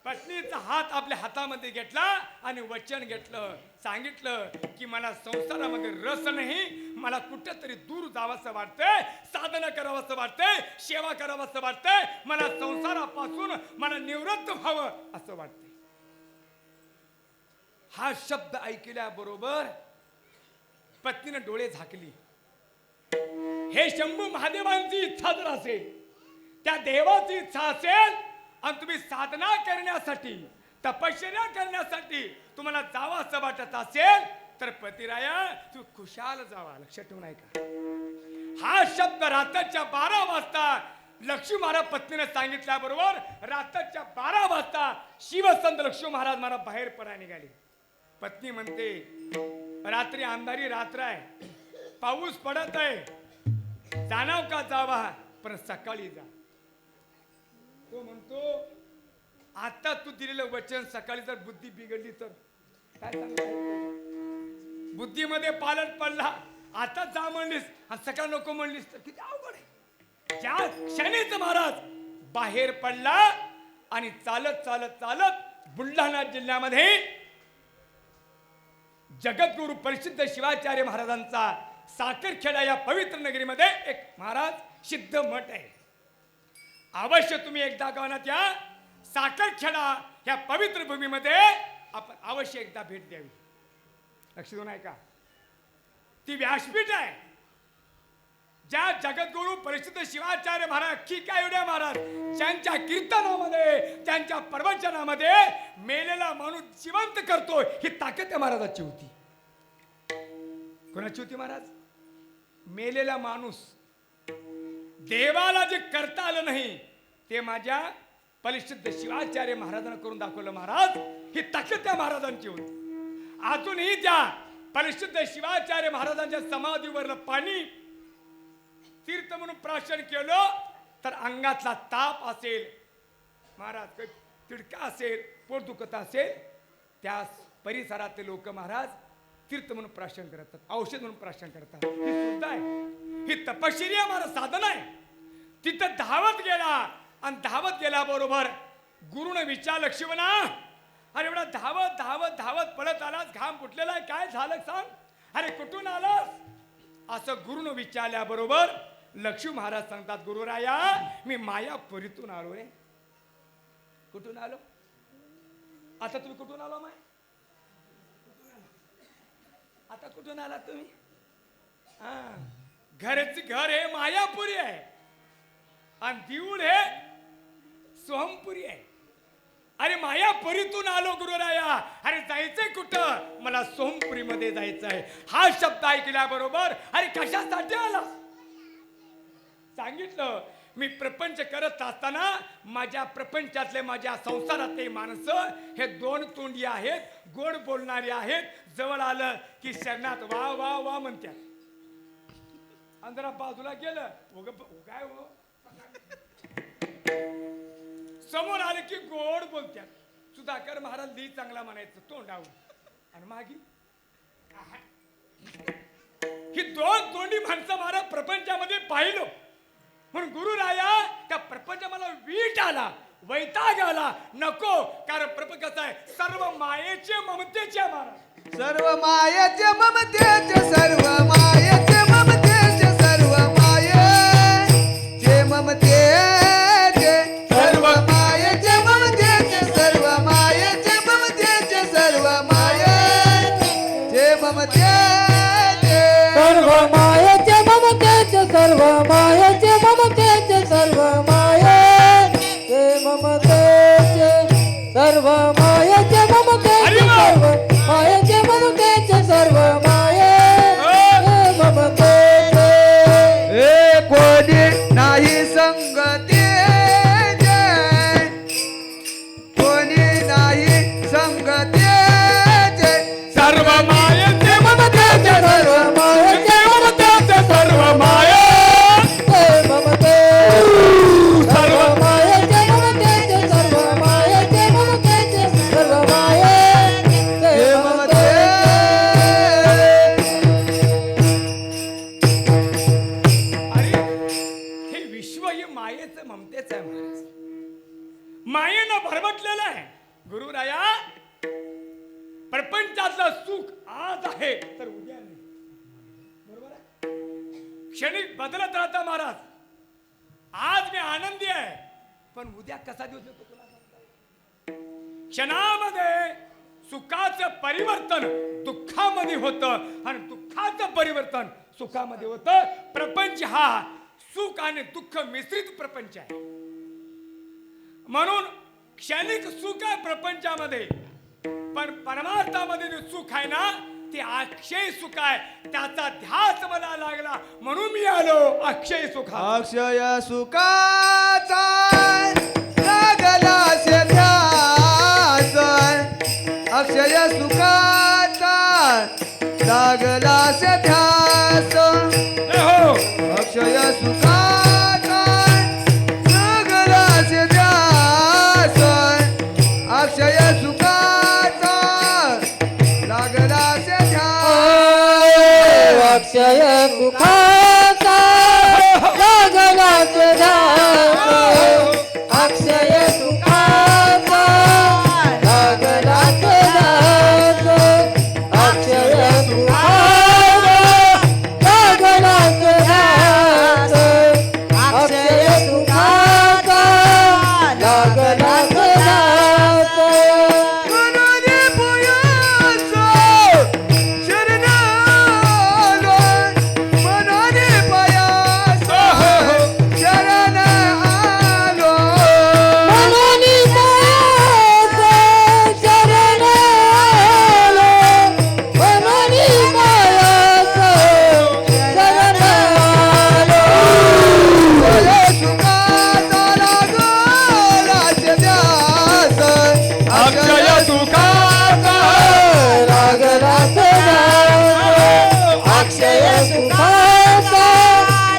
पत्नीचा हात आपल्या हातामध्ये घेतला आणि वचन घेतलं, सांगितलं की मला संसारामध्ये रस नाही, मला कुठेतरी दूर जावंसं वाटतंय, साधना करावंसं वाटतंय, सेवा करावंसं वाटतंय, मला संसारापासून मला निवृत्त व्हावं असं वाटतंय. हा शब्द ऐकल्याबरोबर पत्नीने डोळे झाकली. हे शंभू महादेवांची इच्छा जर असेल, त्या देवाची इच्छा असेल आणि तुम्ही साधना करण्यासाठी, तपश्चर्या करण्यासाठी तुम्हाला जावं असं वाटत असेल तर पतिराया तू खुशाल जावा. लक्षात ठेवून ऐका. हा शब्द रात्रीच्या 12 वाजता लक्ष्मी महाराज पत्नीने सांगितल्याबरोबर रात्रीच्या 12 वाजता शिवसंत लक्ष्मी महाराज मला बाहेर पडायला निघाले. पत्नी म्हणते, रात्री अंधारी रात्र आहे, पाऊस पडत आहे, जाणाव का जावा, पण सकाळी जा. तो म्हणतो, आता तू दिलेलं वचन सकाळी जर बुद्धी बिघडली तर काय सांगणार? बुद्धीमध्ये पालट पडला, आता जा म्हणलीस आणि सकाळ नको म्हणलीस तर किती अवघड आहे. ज्या क्षणीच महाराज बाहेर पडला आणि चालत चालत चालत बुलढाणा जिल्ह्यामध्ये जगद्गुरु परिशुद्ध शिवाचार्य महाराजांचा साखरखेडा या पवित्र नगरीमध्ये एक महाराज सिद्ध मठ आहे. अवश्य तुम्ही एकदा गावात या साखरखेडा या पवित्र भूमीमध्ये आपण अवश्य एकदा भेट द्यावी. लक्ष देऊन ऐका. ती व्यासपीठ आहे ज्या जगद्गुरु परिशुद्ध शिवाचार्य महाराज की काय एवढ्या महाराज ज्यांच्या कीर्तनामध्ये, त्यांच्या प्रवचनामध्ये मेलेला माणूस जिवंत करतो ही ताकद त्या महाराजाची होती. कोणाची होती महाराज? मेलेला माणूस देवाला जे करता आलं नाही ते माझ्या परिशुद्ध शिवाचार्य महाराजांना करून दाखवलं. महाराज ही ताकद त्या महाराजांची होती. अजूनही त्या परिशुद्ध शिवाचार्य महाराजांच्या समाधीवरलं पाणी तीर्थ म्हणून प्राशन केलं तर अंगातला ताप असेल, महाराज काही तिडका असेल, पोट दुखत असेल, त्या परिसरातले लोक महाराज तीर्थ म्हणून प्राशन करतात, औषध म्हणून प्राशन करतात. ही सुद्धा आहे, ही तपश्चर्या महाराज साधना आहे. तिथं धावत गेला आणि धावत गेल्याबरोबर गुरुने विचारलं, शिवना अरे एवढा धावत धावत धावत पळत आलास, घाम फुटलेला आहे, काय झालं सांग? अरे कुठून आलास? असं गुरुने विचारल्याबरोबर लक्ष्मी महाराज सांगतात, गुरुराया मी मायापुरीतून आलो रे. कुठून आलो? आता तुम्ही कुठून आलो? माय आता कुठून आला तुम्ही? घरच घर हे मायापुरी आहे आणि देऊळ हे सोहमपुरी आहे. अरे मायापुरीतून आलो गुरुराया. अरे जायचंय कुठं? मला सोहमपुरी मध्ये जायचं आहे. हा शब्द ऐकल्याबरोबर अरे कशासाठी आला? सांगितलं, मी प्रपंच करत असताना माझ्या प्रपंचातले, माझ्या संसारातले माणसं हे 2 तोंडी आहेत, गोड बोलणारे आहेत. जवळ आलं की शरणात वा वा वा म्हणतात. अंधरा बाजूला गेलं काय हो, समोर आले की गोड बोलतात. सुधाकर महाराज ली चांगला म्हणायचं तोंडावर आणि मागी ही 2 तोंडी माणसं महाराज प्रपंचामध्ये पाहिलं. म्हणून गुरुराया त्या प्रपंच मला वीट आला, वैताग आला. नको, कारण प्रपंच कसं आहे, सर्व मायेचे ममतेचे महाराज, सर्व मायेचे ममतेचे, सर्व मायेचे ममतेचे, सर्व मायेचे ममतेचे, सर्व मायेचे ममतेचे, सर्व मायेचे ममतेचे, सर्व मायेचे ममतेचे, सर्व मायेचे ममतेचे, सर्व मायेचे ममतेचे, सर्व मायेचे ममतेचे, सर्व मायेचे ममतेचे, सर्व मायेचे ममतेचे, सर्व मायेचे ममतेचे. कोणी नाही संगते, कोणी नाही संगते, भरमटलेलं आहे. गुरुराया, प्रपंचातलं सुख आज आहे तर उद्या नाही. बरोबर आहे? क्षणिक बदलत राहता महाराज. आज मी आनंदी आहे, पण उद्या कसा दिवस येतो तुला सांगता येईल. क्षणामध्ये सुखाचं परिवर्तन दुःखामध्ये होतं आणि दुःखाचं परिवर्तन सुखामध्ये होतं. प्रपंच हा सुख आणि दुःख मिश्रित प्रपंच आहे. म्हणून क्षणिक सुख आहे प्रपंचामध्ये, पण परमार्थामध्ये जे सुख आहे ना ते अक्षय सुख आहे. त्याचा ध्यास मला लागला म्हणून मी आलो अक्षय सुख. अक्षय सुखाचा लागला से ध्यास, अक्षय सुखाचा लागला से ध्यास, हो अक्षय सुखाचा लागला से ध्यास, अक्षय सुखाचा लागला से ध्यास. अक्षय सुखाचा लागला से ध्यास, अक्षय सुखाचा लागला से ध्यास, अक्षय सुखाचा लागला से ध्यास, अक्षय सुखाचा लागला से ध्यास. मनाने पायाचा शरण आलो, मनाने पायाचा शरण आलो, मनाने पायाचा शरण आलो, मनाने पायाचा शरण आलो. अक्षय सुखाचा लागला से ध्यास, अक्षय सुखाचा लागला से ध्यास, अक्षय सुखाचा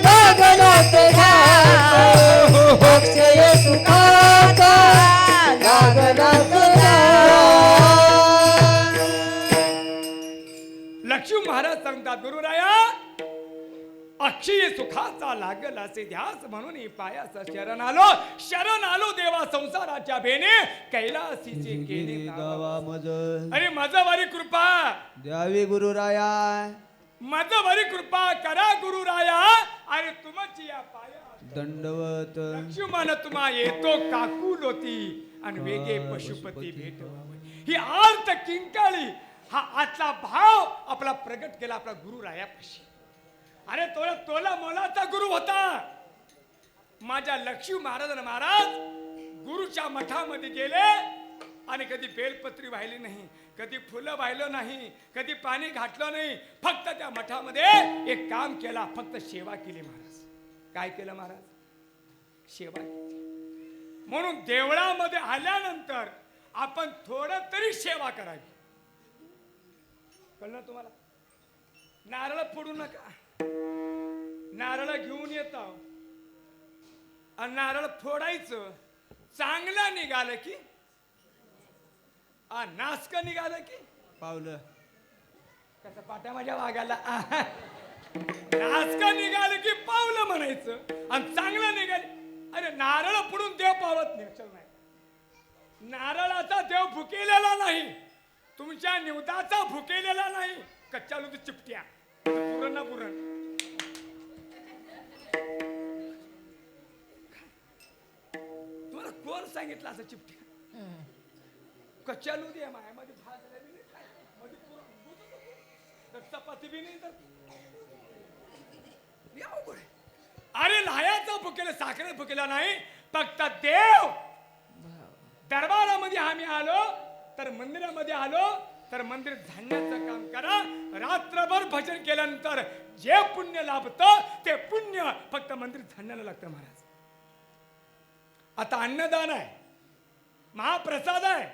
लागला से ध्यास, अक्षय सुखाचा लागला से ध्यास. लक्ष्मी महाराज सांगतात गुरुराया, अक्षय सुखाचा लागला से ध्यास म्हणून पायाचा शरण आलो. शरण आलो देवा संसाराच्या भेने, कैलासीचे केले नाव. दावा मज अरे माझा वारी कृपा, द्यावी गुरुराया, माझा वारी कृपा करा गुरुराया. अरे तुमची या पाया दंडवत. लक्ष्मण तुम्हा येतो काकुलोती आणि वेगे पशुपती भेटवावे. ही आर्त किंकाळी हा आतला भाव आपला प्रगट केला आपला गुरुरायापाशी. अरे तोला मोलाचा गुरु होता माझ्या लक्ष्मी महाराज. महाराज गुरुच्या मठामध्ये गेले आणि कधी बेलपत्री वाहिली नाही, कधी फुलं वाहिलं नाही, कधी पाणी घातलं नाही. फक्त त्या मठामध्ये एक काम केला, फक्त सेवा केली महाराज. काय केलं महाराज? सेवा केली. म्हणून देवळामध्ये आल्यानंतर आपण थोडं तरी सेवा करावी. कळलं तुम्हाला? नारळ फोडू नका. नारळ घेऊन येतो आणि नारळ फोडायचं. चांगलं निघालं की नासक निघालं की पावलं कसं पाट्या माझ्या वागायला. नासक निघालं की पावलं म्हणायचं आणि चांगलं निघाले. अरे नारळ फोडून देव पावत नाही. चल नाही, नारळाचा देव भुकेलेला नाही, तुमच्या निवदाचा भुकेलेला नाही. कच्च्या लुदी चिपट्या पुरण ना पुरण. तुम्हाला कोण सांगितलं असं चिपट्या? कच्च्या लुदी आहे मायामध्ये भाजलेली नाही काय, मध्ये पुरण तर चपाती बी नाही तर लय अवघड आहे. अरे लायाचा भुकेला साखरेत भुकेला नाही, फक्त देव. दरबारामध्ये आम्ही आलो तर मंदिरामध्ये आलो तर मंदिर धान्याचं काम करा. रात्रभर भजन केल्यानंतर जे पुण्य लाभतं ते पुण्य फक्त मंदिर धान्याला लागतं महाराज. आता अन्नदान आहे, महाप्रसाद आहे.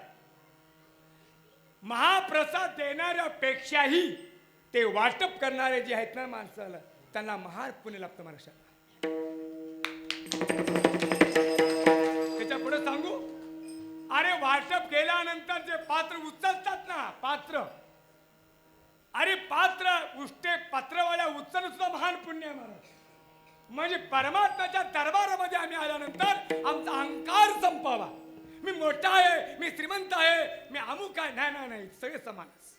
महाप्रसाद देणाऱ्यापेक्षाही ते वाटप करणारे जे आहेत ना माणसाला, त्यांना महान पुण्य लाभतं महाराष्ट्रात. त्याच्या पुढे सांगू, अरे वाटप केल्यानंतर जे पात्र उचलतात ना, पात्र, अरे पात्र उष्टे पात्रवाल्या उचलणं सुद्धा महान पुण्य आहे महाराज. म्हणजे परमात्म्याच्या दरबारामध्ये आम्ही आल्यानंतर आमचा अहंकार संपावा. मी मोठा आहे, मी श्रीमंत आहे, मी अमुक आहे. नाही नाही नाही, सगळे समानच.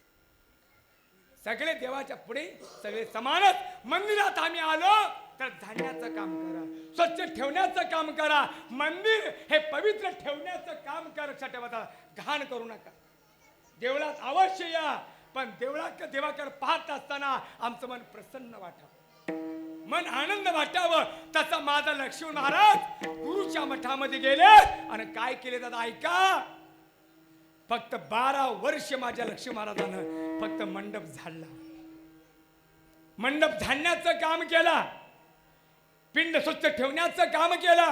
सगळे देवाच्या पुढे सगळे समानच. मंदिरात आम्ही आलो तर धान्याचं काम करा, स्वच्छ ठेवण्याचं काम करा. मंदिर हे पवित्र ठेवण्याचं काम करा. छठवता घाण करू नका. देवळात अवश्य या, पण देवाकडे पाहत असताना आमचं मन प्रसन्न वाटावं, मन आनंद वाटावं. तसं माझा लक्ष्मण महाराज गुरुच्या मठामध्ये गेले आणि काय केले दादा ऐका. फक्त 12 वर्ष माझ्या लक्ष्मण महाराजानं फक्त मंडप झाडला, मंडप झाडण्याचं काम केला, पिंड स्वच्छ ठेवण्याचं काम केला,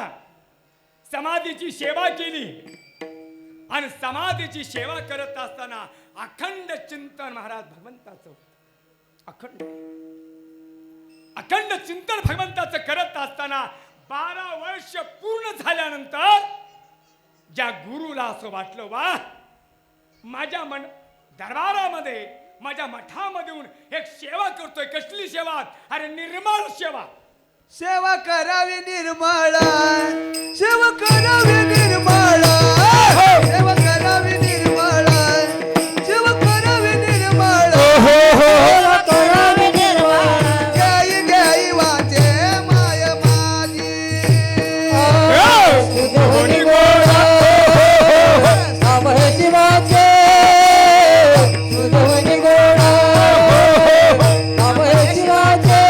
समाधीची सेवा केली. आणि समाधीची सेवा करत असताना अखंड चिंतन महाराज भगवंताचं, अखंड चिंतन भगवंताचं करत असताना 12 वर्ष पूर्ण झाल्यानंतर ज्या गुरुला असं वाटलं, वा माझ्या दरबारामध्ये माझ्या मठामध्ये येऊन एक सेवा करतोय. कसली सेवा? अरे निर्मळ सेवा. सेवा करावी निर्मळ, सेवा करावी निर्मळ, सेवा करावी निर्मळ, सेवा करावी निर्मळ, सेवा करावी निर्मळ. गाई गाई वाचे माय माझी, सुधोनी गोडा आमची वाचे, सुधोनी गोडा आमची वाचे.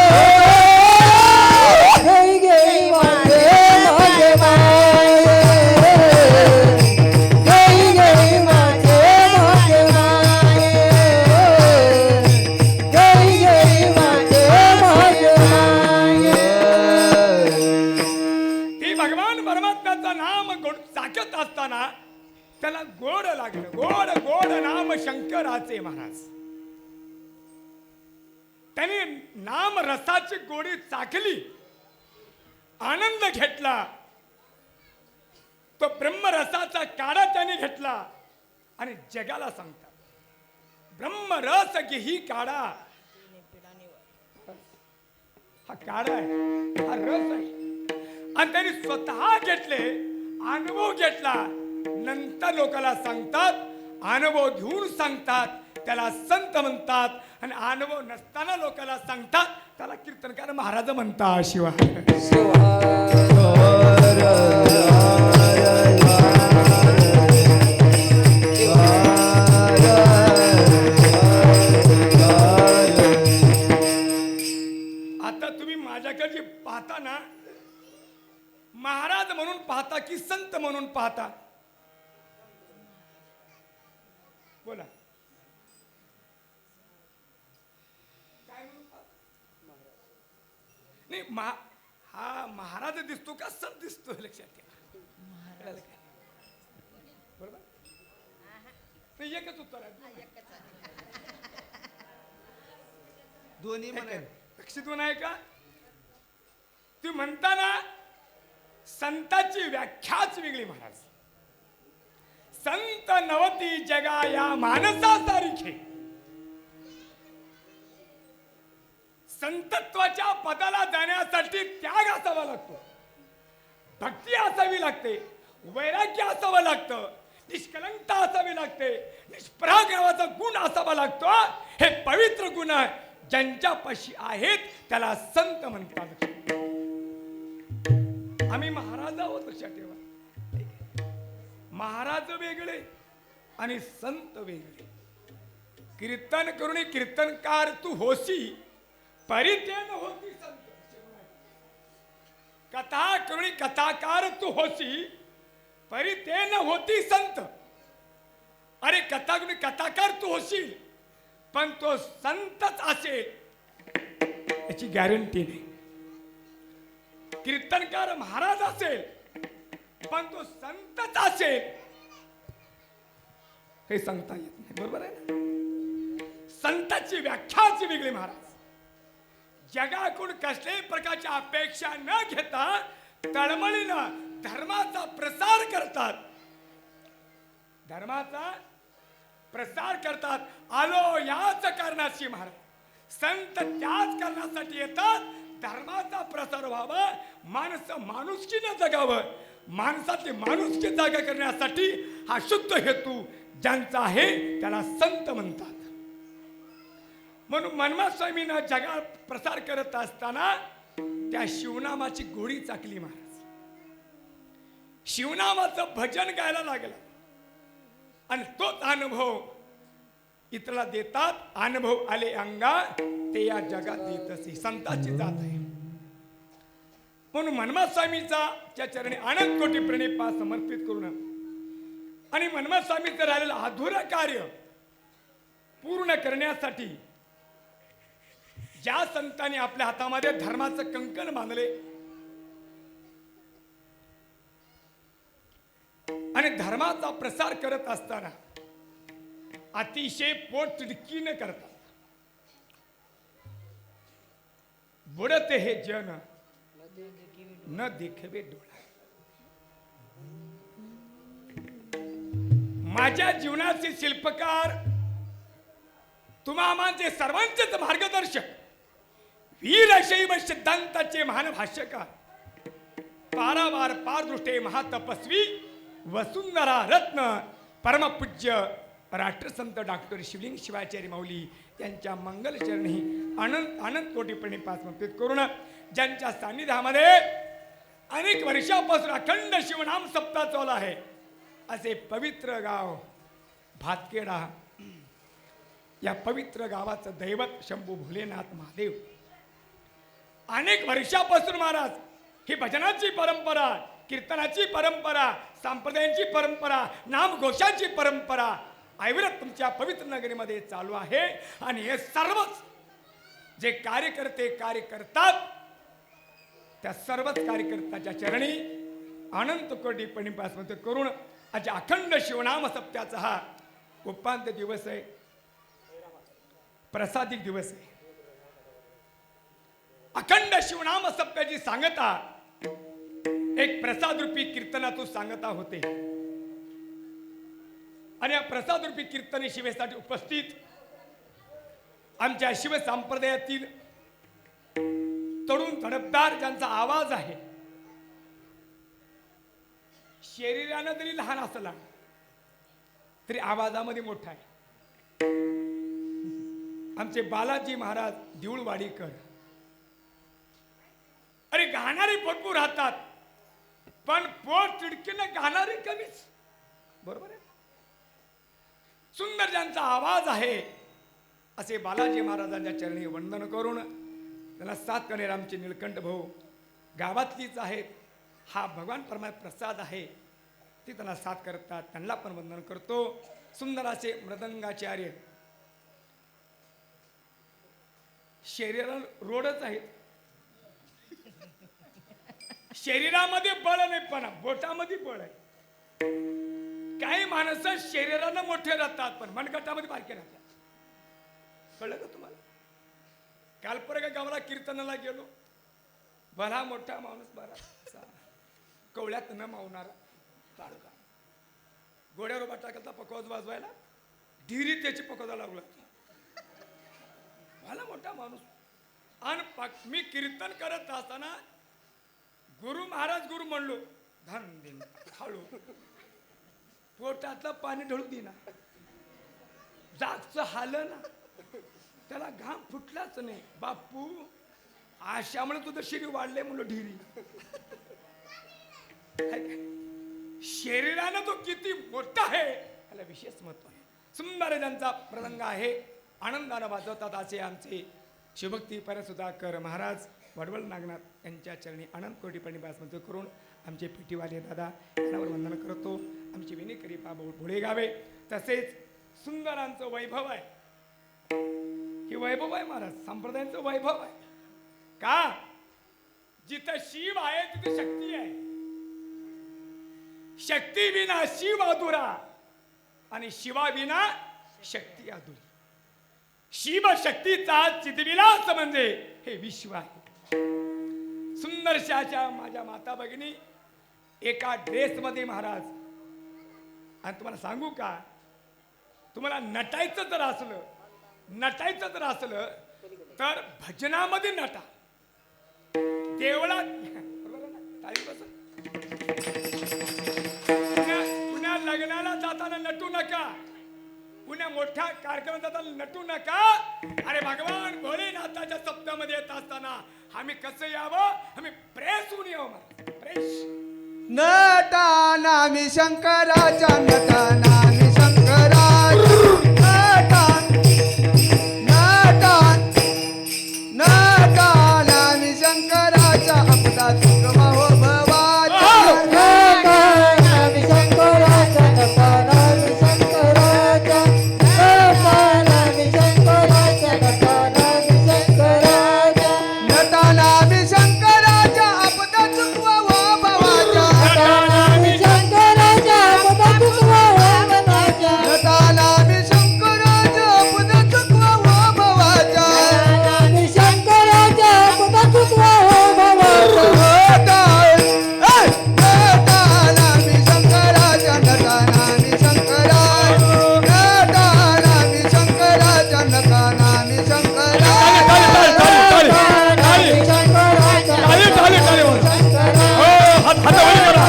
गई गई वाचे माझे माये, गई गई वाचे माझे माये, गई गई वाचे माझे माये. ती भगवान परमात्म्याचं नाम गोड चाकत असताना त्याला गोड लागलं. गोड गोड नाम शंकराचे महाराज. त्याने नाम रसाची गोडी चाखली, आनंद घेतला. तो ब्रह्मरसाचा काढा त्याने घेतला आणि जगाला सांगतात ब्रह्मरस घेही काढा. हा काढा आहे, हा रस आहे. आणि त्यांनी स्वतः घेतले, अनुभव घेतला. नंतर लोकांना सांगतात, अनुभव घेऊन सांगतात, त्याला संत म्हणतात. आणि अनुभव नसताना लोकांना सांगतात, त्याला कीर्तनकार महाराज म्हणतात. शिवाय आता तुम्ही माझ्याकडे पाहता ना, महाराज म्हणून पाहता की संत म्हणून पाहता? बोला. काय म्हणून पाहता? नाही, हा महाराज दिसतो का संत दिसतो? लक्षात घ्या. बरोबर. नाही, एकच उत्तर आहे. दोन्ही म्हणाले. लक्षात आहे का? तुम्ही म्हणता ना, संताची व्याख्याच वेगळी महाराज. संत नवती जगा या मानसा सारिखे. संतत्वाच्या पदाला जाण्यासाठी त्याग असावा लागतो, भक्ती असावी लागते, वैराग्य असावं लागतं, निष्कलंकता असावी लागते, निष्पराग नावाचा गुण असावा लागतो. हे पवित्र गुण ज्यांच्यापाशी आहेत त्याला संत म्हणतात. आम्ही महाराज आहोत, लक्षात ठेवा. महाराज वेगळे आणि संत वेगळे. कीर्तन करून कीर्तनकार तू होसी, परितेन होती संत. कथा करून कथाकार तू होसी, परितेन होती संत. अरे कथा करून कथाकार तू होशील, पण तो संतच असेल याची गॅरंटी नाही. कीर्तनकार महाराज असेल, पण तो संतच असेल हे सांगता येत नाही. बरोबर आहे ना? संताची व्याख्याच वेगळी महाराज. जगाकडून कसल्याही प्रकारच्या अपेक्षा न घेता तळमळीनं धर्माचा प्रसार करतात, धर्माचा प्रसार करतात. आलो याच कारणाशी महाराज. संत त्याच कारणासाठी येतात, धर्माचा प्रसार व्हावा, माणूस माणुसकीनं जगावं. माणसाचे माणुसकी जागा करण्यासाठी हा शुद्ध हेतू ज्यांचा आहे त्याला संत म्हणतात. म्हणून मनमाड स्वामींना जगात प्रसार करत असताना त्या शिवनामाची गोडी चाकली महाराज. शिवनामाचं भजन गायला लागला आणि तोच अनुभव इतरला देतात. अनुभव आले अंगा ते या जगात येत असे. संतांची जात आहे. म्हणून मनमाड स्वामीचा त्या चरणी अनंत कोटी प्रणिपा समर्पित करून आणि मनमाड स्वामीचं राहिलेलं अधुरं कार्य पूर्ण करण्यासाठी ज्या संतांनी आपल्या हातामध्ये धर्माचं कंकण बांधले आणि धर्माचा प्रसार करत असताना अतिशय पोटतिडकीने करतात. बुडते हे जन न देखवे डोळा. माझ्या जीवनाचे शिल्पकार तुम्हा आम्हाचे सर्वांचेच मार्गदर्शक वीरशैव सिद्धांताचे महान भाष्यकार पारावार पारदृष्टे महातपस्वी वसुंधरा रत्न परमपूज्य राष्ट्रसंत डॉक्टर शिवलिंग शिवाचार्य माऊली यांच्या मंगलचरणी अनंत अनंत कोटी प्रणिपात समर्पित करून ज्यांच्या सान्निध्यामध्ये अनेक वर्षापासून अखंड शिवनाम सप्ताह चालू आहे असे पवित्र गाव भातखेडा. या पवित्र गावाचं दैवत शंभू भोलेनाथ महादेव अनेक वर्षापासून महाराज ही भजनाची परंपरा, कीर्तनाची परंपरा, संप्रदायांची परंपरा, नामघोषाची परंपरा अविरत तुमच्या पवित्र नगरीमध्ये चालू आहे. आणि हे सर्वच जे कार्यकर्ते कार्य करतात त्या सर्वच कार्यकर्त्याच्या चरणी अनंत कोटी प्रणिपात करून आज अखंड शिवनाम सप्त्याचा हा उपांत्य दिवस आहे, प्रसादिक दिवस आहे. अखंड शिवनाम सप्त्याची सांगता एक प्रसाद रूपी कीर्तनातून सांगता होते. आणि या प्रसाद रूपी कीर्तनी शिवेसाठी उपस्थित आमच्या शिव संप्रदायातील तरुण तडफदार ज्यांचा आवाज आहे, शरीरानं जरी लहान असला तरी आवाजामध्ये मोठा आहे. आमचे बालाजी महाराज देऊळवाडीकर. अरे गाणारे भरपूर राहतात पण पोट चिडकीने गाणारे कमीच. बरोबर आहे. सुंदर ज्यांचा आवाज आहे असे बालाजी महाराजांच्या चरणी वंदन करून त्यांना साथ करणारे आमचे निळकंठ भाऊ गावातलीच आहेत. हा भगवान परमात्मा प्रसाद आहे ते त्यांना साथ करतात. त्यांना पण वंदन करतो. सुंदर असे मृदंगाचार्य शरीराला रोडच आहेत. शरीरामध्ये बळ नाही पण बोटामध्ये बळ आहे. काही माणसं शरीरानं मोठे राहतात पण मनगटामध्ये बारके राहतात. कळलं का तुम्हाला? काल परवा गावाला कीर्तनाला गेलो. भला मोठा माणूस बरा कवळ्यात न मावणारा ताडका गोड्यावर उभा टाकला पकवाज वाजवायला ढिरी त्याची पकवाजा लागला. भला मोठा माणूस. आणि मी कीर्तन करत असताना गुरु महाराज गुरु म्हणलो धन दिन खाळू पोटातलं पाणी ढळू देना जागचं हाल ना त्याला घाम फुटलाच नाही. बापू आशामुळे तुझं शरीर वाढलंय म्हणलं ढिरी. शरीरानं तो किती मोठा आहे याला विशेष महत्व आहे. सुंदर ज्यांचा प्रसंग आहे आनंदानं वाजवतात असे आमचे शिवभक्ती परसुधाकर महाराज वडवळ नागनाथ यांच्या चरणी अनंत कोटी प्रणिपात करून आमचे पिटीवाले दादा यांच्यावर वंदन करतो. आमची विनेकरी बाबा भोळे गावे तसेच सुंदरांचं वैभव आहे. हे वैभव आहे महाराज संप्रदायांचं वैभव आहे. का जिथं शिव आहे तिथे शक्ती आहे. शक्ती विना शिव अधुरा आणि शिवा विना शक्ती अधुरी. शिव शक्तीचा चितविलास म्हणजे हे विश्व आहे. सुंदरशाच्या माझ्या माता भगिनी एका ड्रेसमध्ये महाराज. आणि तुम्हाला सांगू का तुम्हाला नटायचं जर असलं तर भजनामध्ये नटा. देवळात बरोबर ना? टाळी बसा. लग्नाला जाताना नटू नका, पुण्या मोठ्या कार्यक्रमात जाताना नटू नका. अरे भगवान भोलेनाथाच्या सप्त्यामध्ये येत असताना आम्ही कसं यावं, आम्ही प्रेस होऊन यावं. प्रेस नटानामी शंकराच्या नटानामी शंकराच्या नटानामी शंकराच्या अपदा चुकवा हो भवाच्या. नटानामी शंकराच्या नटानामी शंकराच्या नटानामी शंकराच्या नटानामी शंकराच्या नटानामी शंकराच्या अपदा चुकवा हो भवाच्या. नटानामी शंकराच्या अपदा चुकवा हो भवाच्या. नटानामी शंकराच्या अपदा चुकवा हो भवाच्या. नटानामी शंकराच्या अपदा चुकवा हो भवाच्या. नटानामी शंकराच्या नटानामी शंकराच्या नटानामी शंकराच्या नटानामी शंकराच्या. नटानामी शंकराच्या चालेल चालेल चालेल बोला. हो, हात वर करा.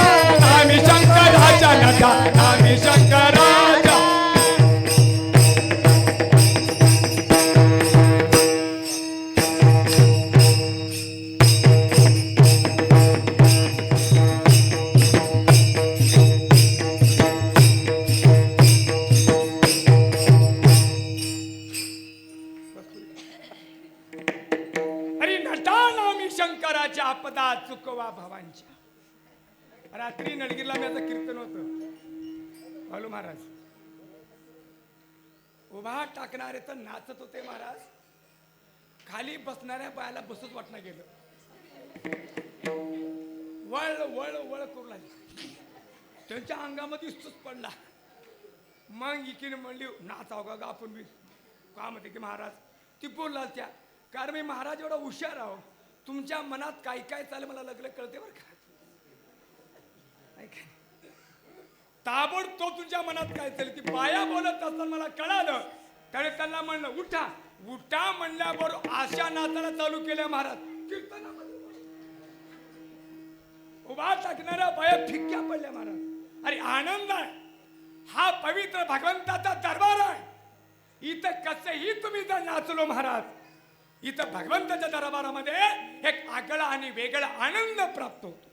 आम्ही शंकराच्या नटा, आम्ही शंकराच्या. अरे नटानामी शंकराच्या आपदा चुकवा भावांच्या. रात्री नडगिरला मी आता कीर्तन होतं. बालू महाराज उभा टाकणारे तर नाचत होते महाराज, खाली बसणाऱ्या बायाला बसूच वाटणं गेलं. वळ वळ वळ करू लागली, त्यांच्या अंगामध्ये सुच पडला. मग इकडे म्हणली नाचाव का आपण बी का म्हणते की महाराज ती बोलला त्या, कारण मी महाराज एवढा हुशार आहो, तुमच्या मनात काय काय चालेल मला लगलं कळते बरं का. ताबडतोब तुमच्या मनात काय चालेल ती बाया बोलत असताना मला कळालं. त्याने त्यांना म्हणलं उठा उठा म्हणल्याबरोबर आशा नाचायला चालू केल्या महाराज. कीर्तनामध्ये उभा टाकणाऱ्या बाया फिक्क्या पडल्या महाराज. अरे आनंद आहे, हा पवित्र भगवंताचा दरबार आहे. इथं कसंही तुम्ही जर नाचलो महाराज, इथं भगवंताच्या दरबारामध्ये एक आगळा आणि वेगळा आनंद प्राप्त होतो.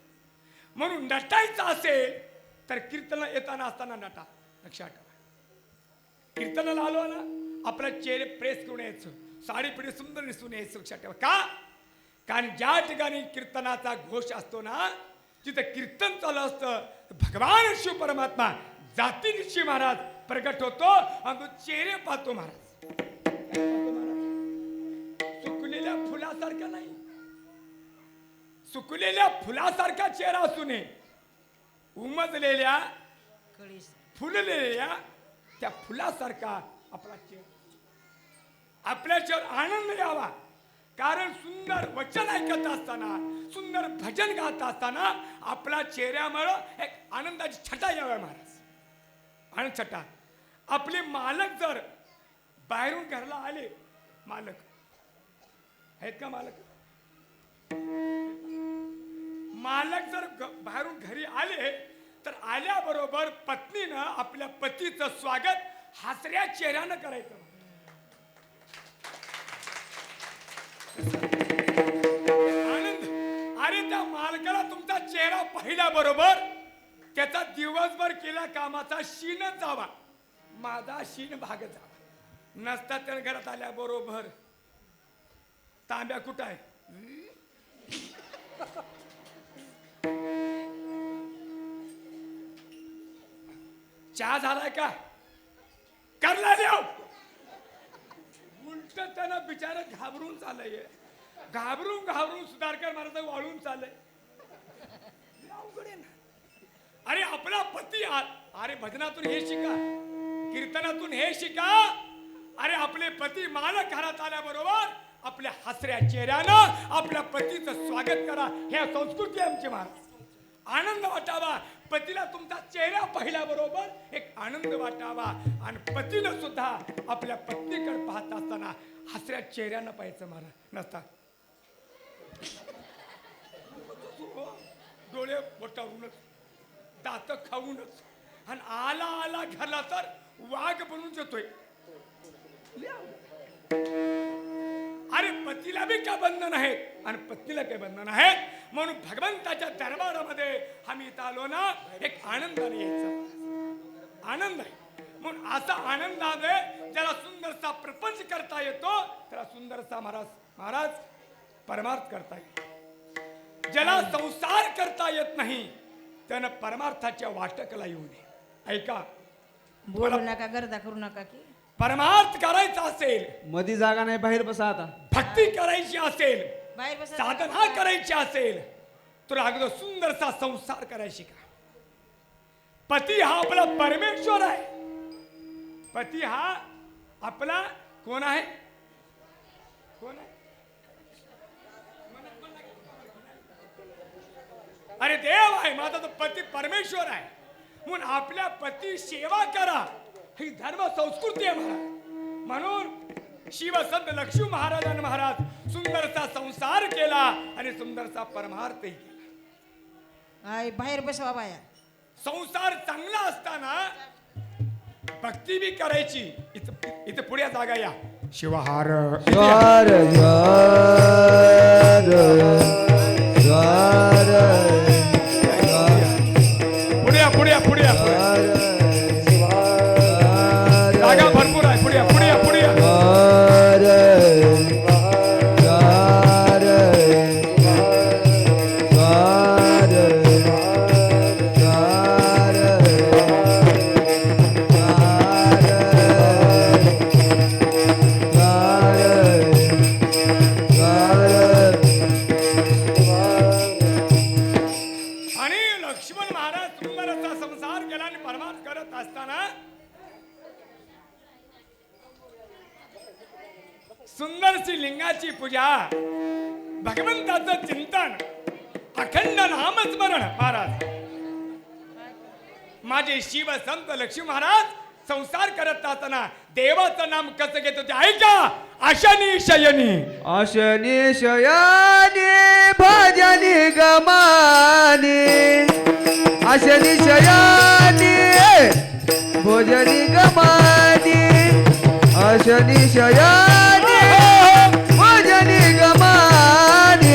म्हणून नटायचं असेल तर कीर्तन येताना असताना नटा. लक्षात ठेवा, कीर्तनाला आलो ना आपला चेहरे प्रेस करून यायचं, साडी पिढी सुंदर दिसून यायचं. लक्षात ठेवा का, कारण ज्या ठिकाणी कीर्तनाचा घोष असतो ना तिथं कीर्तन चालू असतं, भगवान शिव परमात्मा जातीनिशी महाराज प्रगट होतो आणि तो चेहरे पाहतो महाराज. सुकलेल्या फुलासारखा नाही, सुकलेल्या फुलासारखा चेहरा असू नये, उमजलेल्या फुललेल्या त्या फुलासारखा आपला चेहरा, आपल्या चेहऱ्यावर आनंद यावा. कारण सुंदर वचन ऐकत असताना, सुंदर भजन गात असताना आपल्या चेहऱ्यामुळे एक आनंदाची छटा यावी महाराज. आनंद छटा. आपले मालक जर बाहेरून घरला आले, मालक आहेत का मालक, मालक जर बाहेरून घरी आले तर आल्याबरोबर पत्नीनं आपल्या पतीचं स्वागत हसऱ्या चेहऱ्यानं करायचं. आनंद. अरे त्या मालकाला तुमचा चेहरा पाहिल्याबरोबर त्याचा दिवसभर केल्या कामाचा शीनच जावा, माझा शीन भाग जावा. नसता त्या घरात आल्याबरोबर तांब्या कुठं आहे, चहा झालाय का, करला देव. उलट त्यानं बिचारा घाबरून चाललंय, घाबरून घाबरून सुधारकर महाराज वाळून चाललंय. अवघड आहे ना. अरे आपला पती, अरे भजनातून हे शिका, कीर्तनातून हे शिका. अरे आपले पती मालक घरात आल्याबरोबर आपल्या हसऱ्या चेहऱ्यानं आपल्या पतीचं स्वागत करा. हे संस्कृती आमची महाराज. आनंद वाटावा, पतीला तुमचा चेहरा पाहिल्याबरोबर एक आनंद वाटावा आणि पतीनं सुद्धा आपल्या पत्नीकडे पाहत असताना हसऱ्या चेहऱ्यानं पाहायचं महाराज. नसता डोळे बोटावरूनच, दात खाऊनच, आणि आला आला घरला तर वाघ बनून येतोय. अरे पतीला बी काय बंधन आहेत आणि पत्नीला काय बंधन आहेत. म्हणून भगवंताच्या दरबारामध्ये आम्ही इथं आलो ना, एक आनंदाने यायचा आनंद आहे. म्हणून असा आनंदाने ज्याला सुंदरसा प्रपंच करता येतो त्याला सुंदरसा महाराज परमार्थ करता येतो. ज्याला संसार करता येत नाही त्यानं परमार्थाच्या वाटकला येऊ नये. ऐका, बोलू नका गर्दा करू नका की परमार्थ करायचा असेल, मधी जागा नाही, बाहेर बसा आता. भक्ती करायची असेल, बाहेर बसा. साधना करायची असेल तर अगदी सुंदरसा संसार करायची का. पती हा आपला परमेश्वर आहे. पती हा आपला कोण आहे? कोण आहे? अरे देव आहे माझा, तो पती परमेश्वर आहे. म्हणून आपल्या पती सेवा करा, ही धर्म संस्कृती आहे महाराज. म्हणून शिवसंत लक्ष्मी महाराजांनी महाराज सुंदरसा संसार केला आणि सुंदरसा परमार्थही केला. आय बाहेर बसवा बाया. संसार चांगला असताना भक्ती बी करायची. इथं पुढे जागा या. शिवहार ज्वार ज्वार ज्वार पुढे पुढे पुढे जागा भरपूर आहे. पुढे पुढे पुढे ज्वार ज्वार ज्वार आणि लक्ष्मण महाराज सुंदरचा संसार केला आणि परमार्थ करत असताना सुंदरशी लिंगाची पूजा, भगवंताचं चिंतन, अखंड नामस्मरण. महाराज माझे शिव संत लक्ष्मी महाराज संसार करत असताना देवाचं नाम कसं घेत होते ऐका. आशनी शयनी आशनी शयानी भजनी गमानी आशनी शयानी भोजनी गमानी आशनी शयानी भोजनी गमानी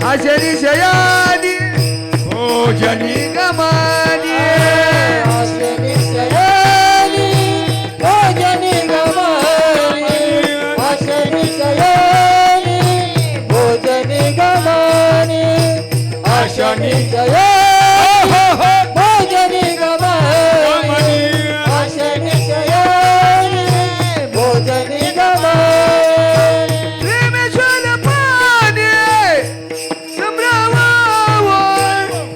आशनी शयानी भोजनी गमानी आशनी शयानी भोजनी गमानी आशनी शयानी भोजनी गमानी आशनी शयानी भोजनी गमानी आशनी शयानी भोजनी गमानी प्रेमेश्वर पाणी संभ्रमावो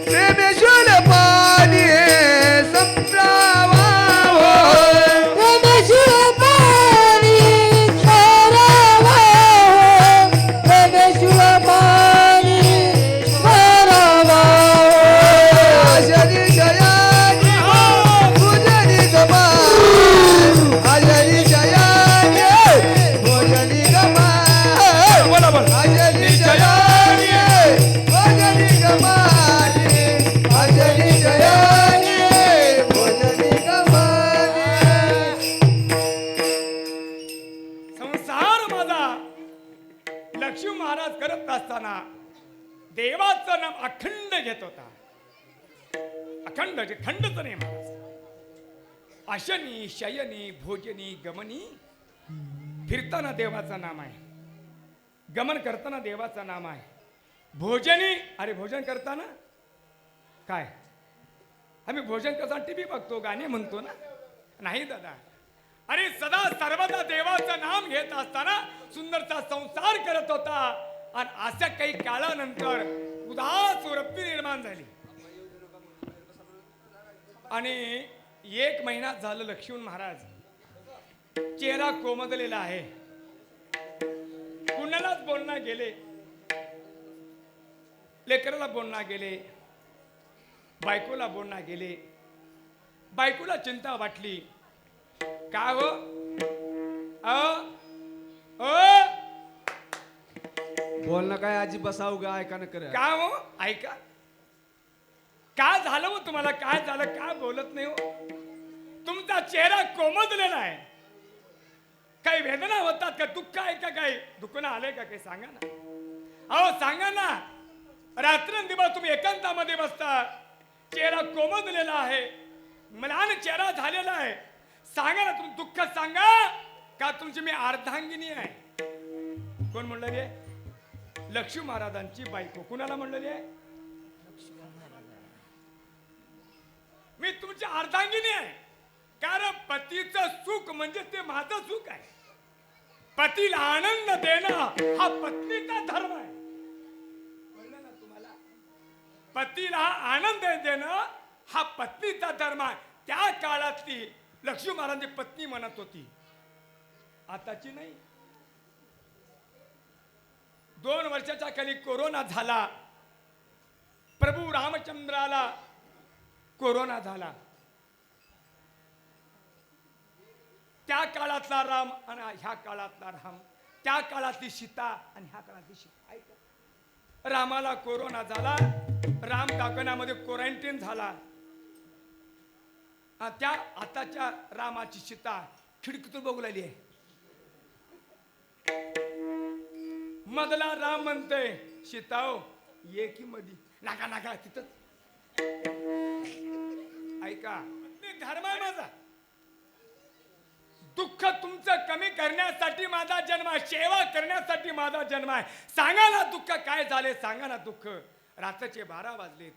प्रेमेश्वर पाणी संभ्रमावो परमेश्वर पाणी स्मरावा परमेश्वर पाणी स्मरावा आशनी शयानी भोजनी गमानी आशनी शयानी भोजनी गमानी बोला बोला. आशनी शयानी भोजनी गमानी आशनी शयानी भोजनी गमानी संसार माझा लक्ष्मी महाराज करत असताना देवाचं नाम अखंड घेत होता. अखंड जे खंडच नाही महाराज. आशनी शयनी भोजनी गमनी फिरताना देवाचं नाम आहे, गमन करताना देवाचं नाम आहे. भोजनी अरे भोजन करताना काय आम्ही भोजन करताना टीव्ही बघतो, गाणे म्हणतो ना. नाही दादा, अरे सदा सर्वदा देवाचं नाम घेत असताना सुंदरचा संसार करत होता. आणि अशा काही काळानंतर उदास वृत्ती निर्माण झाली आणि 1 महिना झालं लक्ष्मण महाराज चेहरा कोमजलेला आहे. कुणालाच बोलणार गेले, लेकराला बोलणार गेले, बायकोला बोलणार गेले. बायकोला चिंता वाटली. काय हो बोलणं काय आजी बसाव गा ऐका न कर काय हो ऐका काय झालं हो तुम्हाला? काय झालं? काय बोलत नाही हो? तुमचा चेहरा कोमजलेला आहे. काही वेदना होतात का? दुःख आहे का? काही दुखणं आलंय का? काही सांगा ना. अहो सांगा ना. रात्रंदिवस तुम्ही एकांतामध्ये बसता, चेहरा कोमजलेला आहे, मलान चेहरा झालेला आहे. सांगा ना, तुम्ही दुःख सांगा का तुमची मी अर्धांगिनी आहे? कोण म्हणलेली आहे? लक्ष्मी महाराजांची बायको. कुणाला म्हणलेली आहे? मी तुमची अर्धांगिनी आहे. कारण पतीचं सुख म्हणजे ते माझं सुख आहे. पतीला आनंद देणं हा पत्नीचा धर्म आहे. कळलं ना तुम्हाला? पतीला आनंद देणं हा पत्नीचा धर्म आहे. त्या काळातली लक्ष्मी महाराजांची पत्नी म्हणत होती, आताची नाही. 2 वर्षाच्या खाली कोरोना झाला. प्रभू रामचंद्राला कोरोना झाला. त्या काळातला राम आणि ह्या काळातला राम, त्या काळातली सीता आणि ह्या काळातली सीता. ऐका, रामाला कोरोना झाला, राम काकणामध्ये क्वारंटाईन झाला. त्या आताच्या रामाची सीता खिडकीतून बघू लागली आहे. मधला राम म्हणतोय, सीता हो ये की मधी. नाका नाका तिथं. ऐका, धर्म आहे माझा. दुःख तुमचं कमी करण्यासाठी माझा जन्म आहे, सेवा करण्यासाठी माझा जन्म आहे. सांगा ना दुःख काय झाले? सांगा ना दुःख. रात्रीचे 12 वाजलेत,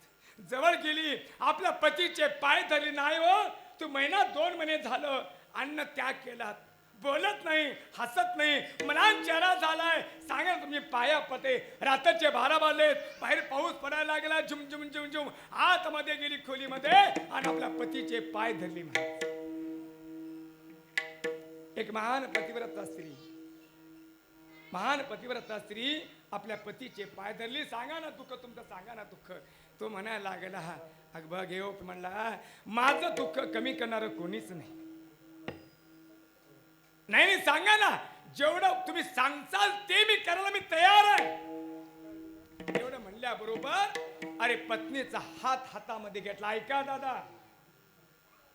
जवळ गेली, आपल्या पतीचे पाय धरले नाही हो. तू 1-2 महिने झालं अन्न त्याग केलात, बोलत नाही, हसत नाही, मनान चेहरा झालाय. सांगा तुम्ही पाया पते. रात्रीचे 12 वाजलेत, बाहेर पाऊस पडायला लागला, झुम झुम झुम झुम. आतमध्ये गेली खोलीमध्ये आणि आपल्या पतीचे पाय धरली. एक महान पतिव्रता स्त्री, महान पतिव्रता स्त्री आपल्या पतीचे पाय धरली. सांगा ना दुःख तुमचं, सांगा ना दुःख. तो म्हणायला लागला, अग बघ हे म्हणला, माझं दुःख कमी करणार कोणीच नाही. नाही सांगा ना, जेवढं तुम्ही सांगचाल ते मी करायला मी तयार आहे. एवढं म्हणल्याबरोबर अरे पत्नीचा हात हातामध्ये घेतला. ऐका दादा,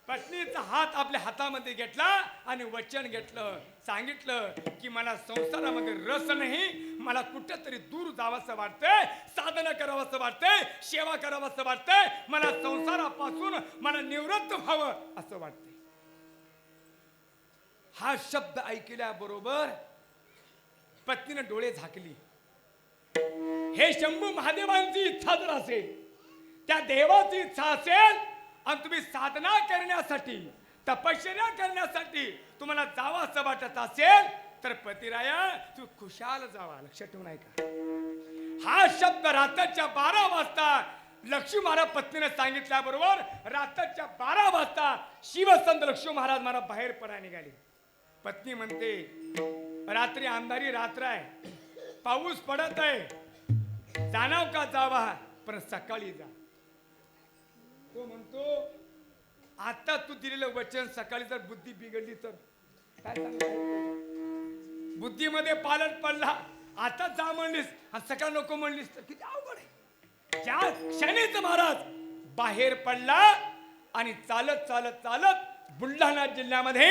पत्नीचा हात आपल्या हातामध्ये घेतला आणि वचन घेतलं, सांगितलं की मला संसारामध्ये रस नाही, मला कुठेतरी दूर जावंसं वाटतंय, साधना करावंसं वाटतंय, सेवा करावंसं वाटतंय, मला संसारापासून मला निवृत्त व्हावं असं वाटतंय. हा शब्द ऐकल्याबरोबर पत्नीने डोळे झाकली. हे शंभू महादेवांची इच्छा जर असेल, त्या देवाची इच्छा असेल आणि तुम्ही साधना करण्यासाठी, तपश्चर्या करण्यासाठी तुम्हाला जावं असं वाटत असेल तर पतिराया तू खुशाल जावा. लक्षात ठेवून ऐका. हा शब्द रात्रीच्या 12 वाजता लक्ष्मी महाराज पत्नीने सांगितल्याबरोबर रात्रीच्या 12 वाजता शिवसंत लक्ष्मी महाराज मला बाहेर पडायला निघाले. पत्नी म्हणते, रात्री अंधारी रात्र आहे, पाऊस पडत आहे, जाणाव का जावा, पण सकाळी जा. तो म्हणतो, आता तू दिलेलं वचन सकाळी जर बुद्धी बिघडली तर काय सांगणार? बुद्धीमध्ये पालट पडला, आता जा म्हणलीस आणि सकाळ नको म्हणलीस तर किती अवघड आहे. ज्या क्षणीच महाराज बाहेर पडला आणि चालत चालत चालत बुलढाणा जिल्ह्यामध्ये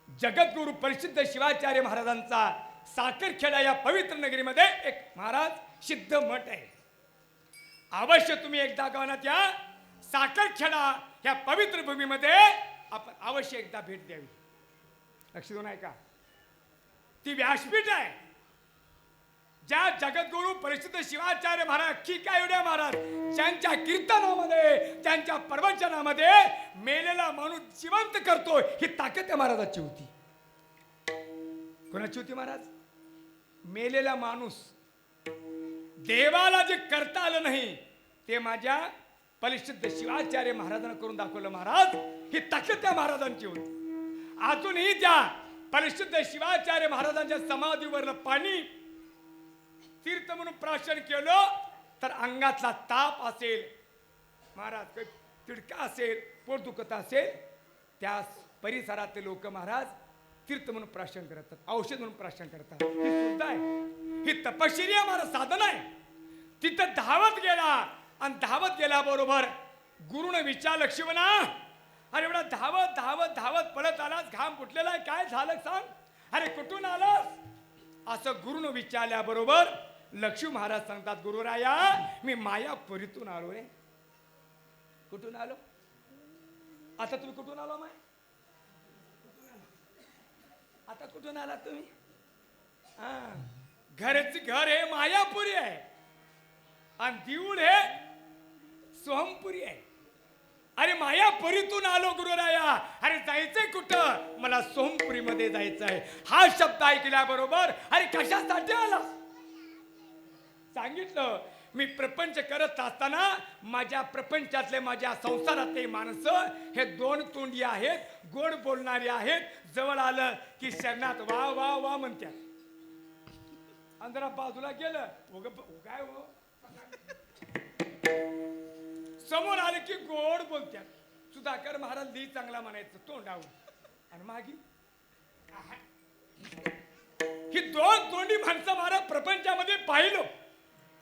जगद्गुरु परिशुद्ध शिवाचार्य महाराजांचा साखरखेडा या पवित्र नगरीमध्ये एक महाराज सिद्ध मठ आहे. अवश्य तुम्ही एकदा गावात या साखरखेडा या पवित्र भूमीमध्ये आपण अवश्य एकदा भेट द्यावी. लक्ष देऊन ऐका. ती व्यासपीठ आहे ज्या जगद्गुरु परिशुद्ध शिवाचार्य महाराज खिका एवढ्या महाराज ज्यांच्या कीर्तनामध्ये, त्यांच्या प्रवचनामध्ये मेलेला माणूस जिवंत करतो ही ताकद त्या महाराजाची होती. कोणाची होती महाराज? मेलेला माणूस देवाला जे करता आलं नाही ते माझ्या परिशुद्ध शिवाचार्य महाराजांना करून दाखवलं. महाराज ही ताकद त्या महाराजांची होती. अजूनही त्या परिशुद्ध शिवाचार्य महाराजांच्या समाधीवरलं पाणी तीर्थ म्हणून प्राशन केलं तर अंगातला ताप असेल, महाराज काही तिडका असेल, पोट दुखत असेल, त्या परिसरातले लोक महाराज तीर्थ म्हणून प्राशन करतात, औषध म्हणून प्राशन करतात. ही सुद्धा आहे, ही तपश्चर्या महाराज साधन आहे. तिथं धावत गेला आणि धावत गेल्याबरोबर गुरुने विचार लक्ष्मणा, अरे एवढा धावत धावत धावत पळत आलास, घाम फुटलेला आहे, काय झालं सांग? अरे कुठून आलास? असं गुरुनं विचारल्याबरोबर लक्ष्मी महाराज सांगतात, गुरुराया मी मायापुरीतून आलो रे. कुठून आलो? आता तुम्ही कुठून आलो माय? आता कुठून आला तुम्ही? घरच घर हे मायापुरी आहे आणि देऊळ हे सोहमपुरी आहे. अरे मायापुरीतून आलो गुरुराया. अरे जायचंय कुठं? मला सोहमपुरी मध्ये जायचंय. हा शब्द ऐकल्याबरोबर अरे कशासाठी आला? सांगितलं मी प्रपंच करत असताना माझ्या प्रपंचातले माझ्या संसारातले माणसं हे दोन तोंडी आहेत, गोड बोलणारे आहेत. जवळ आलं की शरणात वा वा वा म्हणतात. अंधरा बाजूला गेलं काय हो, समोर आले की गोड बोलतात. सुधाकर महाराज ली चांगला म्हणायचं तोंडावर. आणि मागी ही दोन तोंडी माणसं मला प्रपंचामध्ये पाहिलं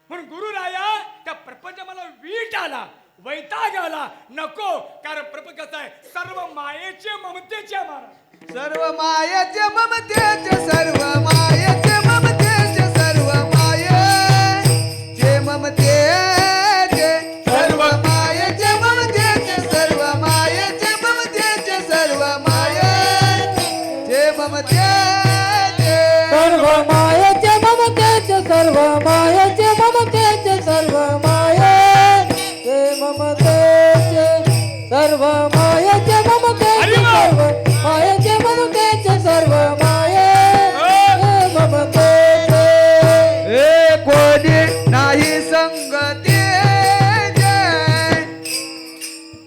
म्हणून गुरुराया त्या प्रपंच मला वीट आला, वैताग आला. नको, कारण प्रपंच कसं आहे सर्व मायेचे ममतेचे महाराज. सर्व मायेचे ममतेचे, सर्व मायेचे ममतेचे, सर्व मायेचे ममतेचे, सर्व मायेचे ममतेचे, सर्व मायेचे ममतेचे, सर्व मायेचे ममतेचे, सर्व मायेचे ममतेचे, सर्व मायेचे ममतेचे, सर्व मायेचे ममतेचे, सर्व मायेचे ममतेचे, सर्व मायेचे ममतेचे, सर्व मायेचे ममतेचे. ए कोणी नाही संगतीचे,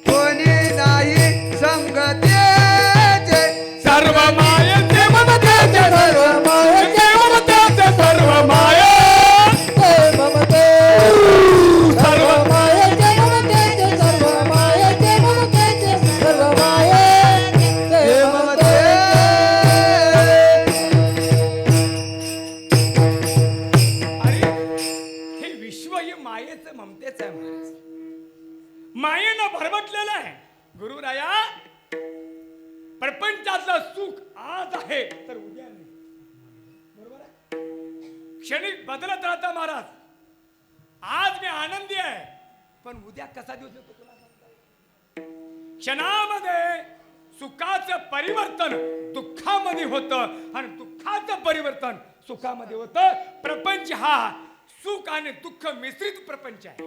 कोणी नाही संगतीचे, सर्व मायेचे ममतेचे, सर्व मायेचे ममतेचे, सर्व मायेचे ममतेचे, सर्व मायेचे ममतेचे, सर्व मायेचे ममतेचे, सर्व मायेचे ममतेचे. अरे हे विश्व हे मायेचं ममतेचं आहे महाराज. मायेनं भरमटलेलं आहे. गुरुराया प्रपंचातलं सुख आज आहे तर उद्या नाही. बरोबर आहे? क्षणिक बदलत राहता महाराज. आज मी आनंदी आहे पण उद्या कसा दिवस येतो तुला सांगता? क्षणामध्ये सुखाचं परिवर्तन दुःखामध्ये होतं आणि दुःखाचं परिवर्तन सुखामध्ये होतं. प्रपंच हा सुख आणि दुःख मिश्रित प्रपंच आहे.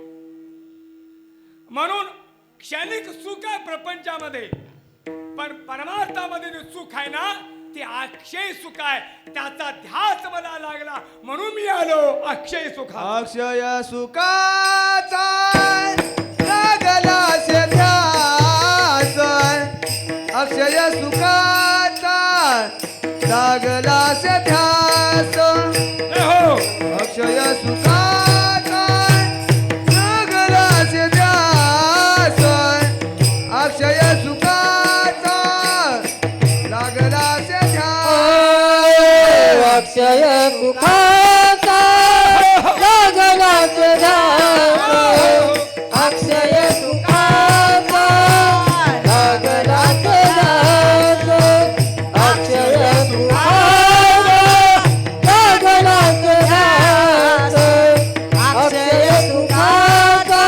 म्हणून क्षणिक सुख आहे प्रपंचामध्ये, पण परमार्थामध्ये जे सुख आहे ना ते अक्षय सुख आहे. त्याचा ध्यास मला लागला म्हणून मी आलो अक्षय सुखा. अक्षय सुखाचा लागला से ध्यास, अक्षय सुखाचा लागला से ध्यास, हो अक्षय सुखाचा लागला से ध्यास, अक्षय सुखाचा लागला से ध्यास. अक्षय सुखाचा लागला से ध्यास, अक्षय सुखाचा लागला से ध्यास, अक्षय सुखाचा लागला से ध्यास, अक्षय सुखाचा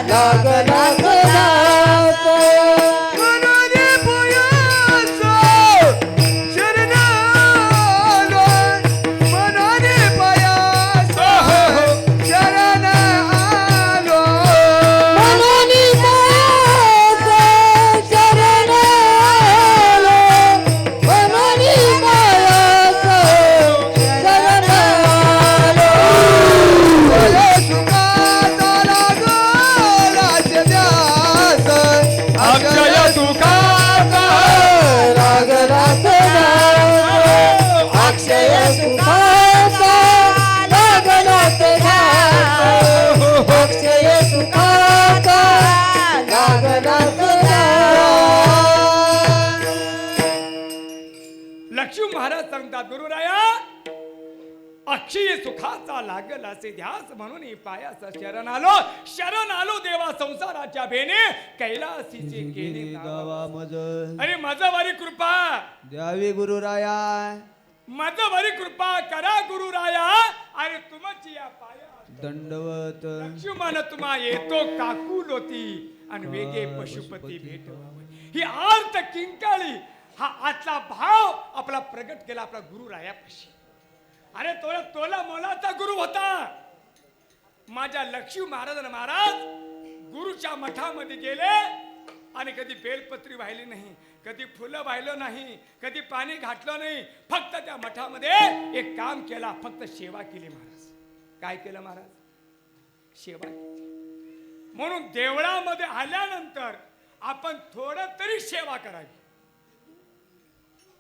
लागला से ध्यास. मनाने पायाचो शरण आलो, मनाने पायाचो शरण आलो, मनाने पायाचो शरण आलो, मनाने पायाचो शरण आलो. अक्षय सुखाचा लागला से ध्यास, अक्षय सुखाचा लागला से ध्यास, अक्षय सुखाचा लागला से ध्यास, अक्षय सुखाचा लागला से ध्यास. लक्ष्मी महाराज सांगतात गुरुराया अक्षय सुखाचा लागल असे ध्यास म्हणून पायास शरण आलो देवा संसाराच्या भेने कैलासीचे केले नाव. गावा मज अरे माझा वारी कृपा द्यावी गुरुराया माझ वारी कृपा करा गुरुराया. अरे तुमची या पाया दंडवत लक्ष्मण तुम्हा येतो काकुलोती आणि वेगे पशुपती भेटवावे. ही आर्त किंकाळी हा आजचा भाव आपला प्रगट केला आपला गुरु रायापाशी. अरे तोला मोलाचा गुरु होता माझ्या लक्ष्मी महाराज गुरुच्या मठामध्ये गेले आणि कधी बेलपत्री वाहिली नाही, कधी फुलं वाहिलं नाही, कधी पाणी घातलं नाही. फक्त त्या मठामध्ये एक काम केला, फक्त सेवा केली महाराज. काय केलं महाराज? सेवा केली. म्हणून देवळामध्ये आल्यानंतर आपण थोडं तरी सेवा करावी.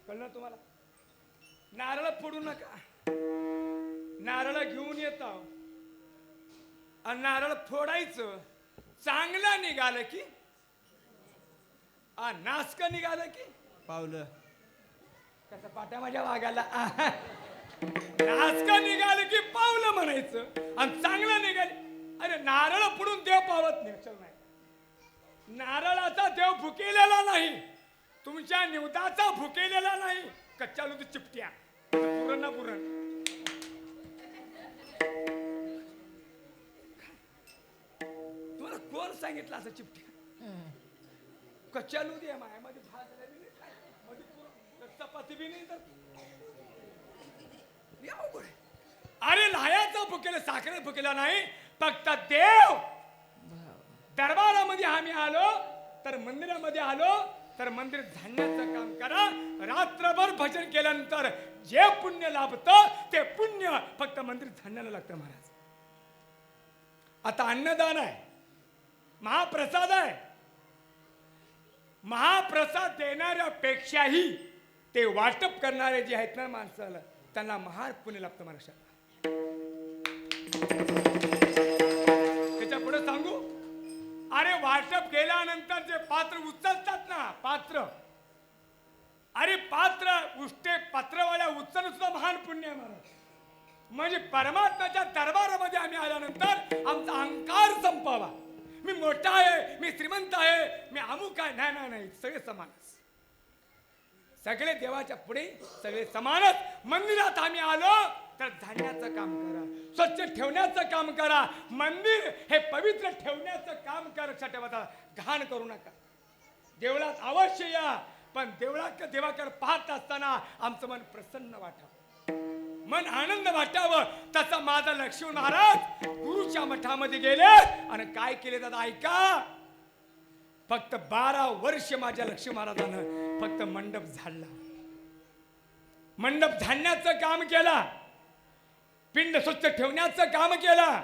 कळलं तुम्हाला? नारळ फोडू नका. नारळ घेऊन येतो आणि नारळ फोडायचं. चांगलं निघालं की नासक निघालं की पावलं कसं पाट्या माझ्या वागायला नासक निघालं की पावलं म्हणायचं आणि चांगलं निघाले. अरे नारळ फोडून देव पावत नाही. नारळाचा देव भुकेलेला नाही, तुमच्या निवदाचा भुकेलेला नाही. कच्च्या लोक चिपट्या पुरण ना पुरण. तुम्हाला कोण सांगितलं असं चिपट्या? कच्च्या लोदी आहे मायामध्ये भाजलेली नाही काय, मध्ये पुरण, चपाती बी नाही तर अवघड आहे. अरे लायाचा भुकेला साखर भुकेला नाही, फक्त देव. दरबारामध्ये आम्ही आलो तर मंदिरामध्ये आलो तर मंदिर धान्याचं काम करा. रात्रभर भजन केल्यानंतर जे पुण्य लाभतं ते पुण्य फक्त मंदिर धान्याला लागतं महाराज. आता अन्नदान आहे, महाप्रसाद आहे. महाप्रसाद देणाऱ्यापेक्षाही ते वाटप करणारे जे आहेत ना माणसाला, त्यांना महान पुण्य लाभतं महाराष्ट्रात. त्याच्या पुढे सांगू, अरे वाटप केल्यानंतर जे पात्र उचलतात ना, पात्र, अरे पात्र उष्टे पात्रवाल्या उचलणं सुद्धा महान पुण्य आहे महाराज. म्हणजे परमात्म्याच्या दरबारामध्ये आम्ही आल्यानंतर आमचा अहंकार संपावा. मी मोठा आहे, मी श्रीमंत आहे, मी अमुक आहे. नाही नाही, सगळे समानच. सगळे देवाच्या पुढे सगळे समानच. मंदिरात आम्ही आलो तर धान्याचं काम करा, स्वच्छ ठेवण्याचं काम करा. मंदिर हे पवित्र ठेवण्याचं काम करा. घाण करू नका. देवळात अवश्य या, पण देवाकडे पाहत असताना आमचं मन प्रसन्न वाटावं, मन आनंद वाटावं. तसं माझा लक्ष्मण महाराज गुरुच्या मठामध्ये गेले आणि काय केले दादा ऐका. फक्त 12 वर्ष माझ्या लक्ष्मण महाराजानं फक्त मंडप झाडला, मंडप झाडण्याचं काम केला, पिंड स्वच्छ ठेवण्याचं काम केला,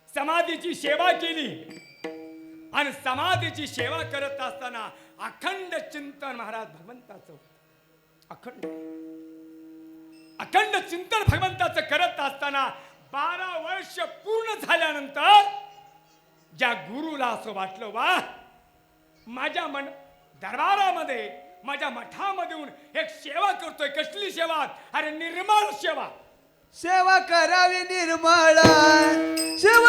समाधीची सेवा केली. आणि समाधीची सेवा करत असताना अखंड चिंतन महाराज भगवंताचं, अखंड चिंतन भगवंताचं करत असताना 12 वर्ष पूर्ण झाल्यानंतर ज्या गुरुला असं वाटलं, वा माझ्या दरबारामध्ये माझ्या मठामध्ये येऊन एक सेवा करतोय. कसली सेवा? अरे निर्मळ सेवा. सेवा करावी निर्मळ, सेवा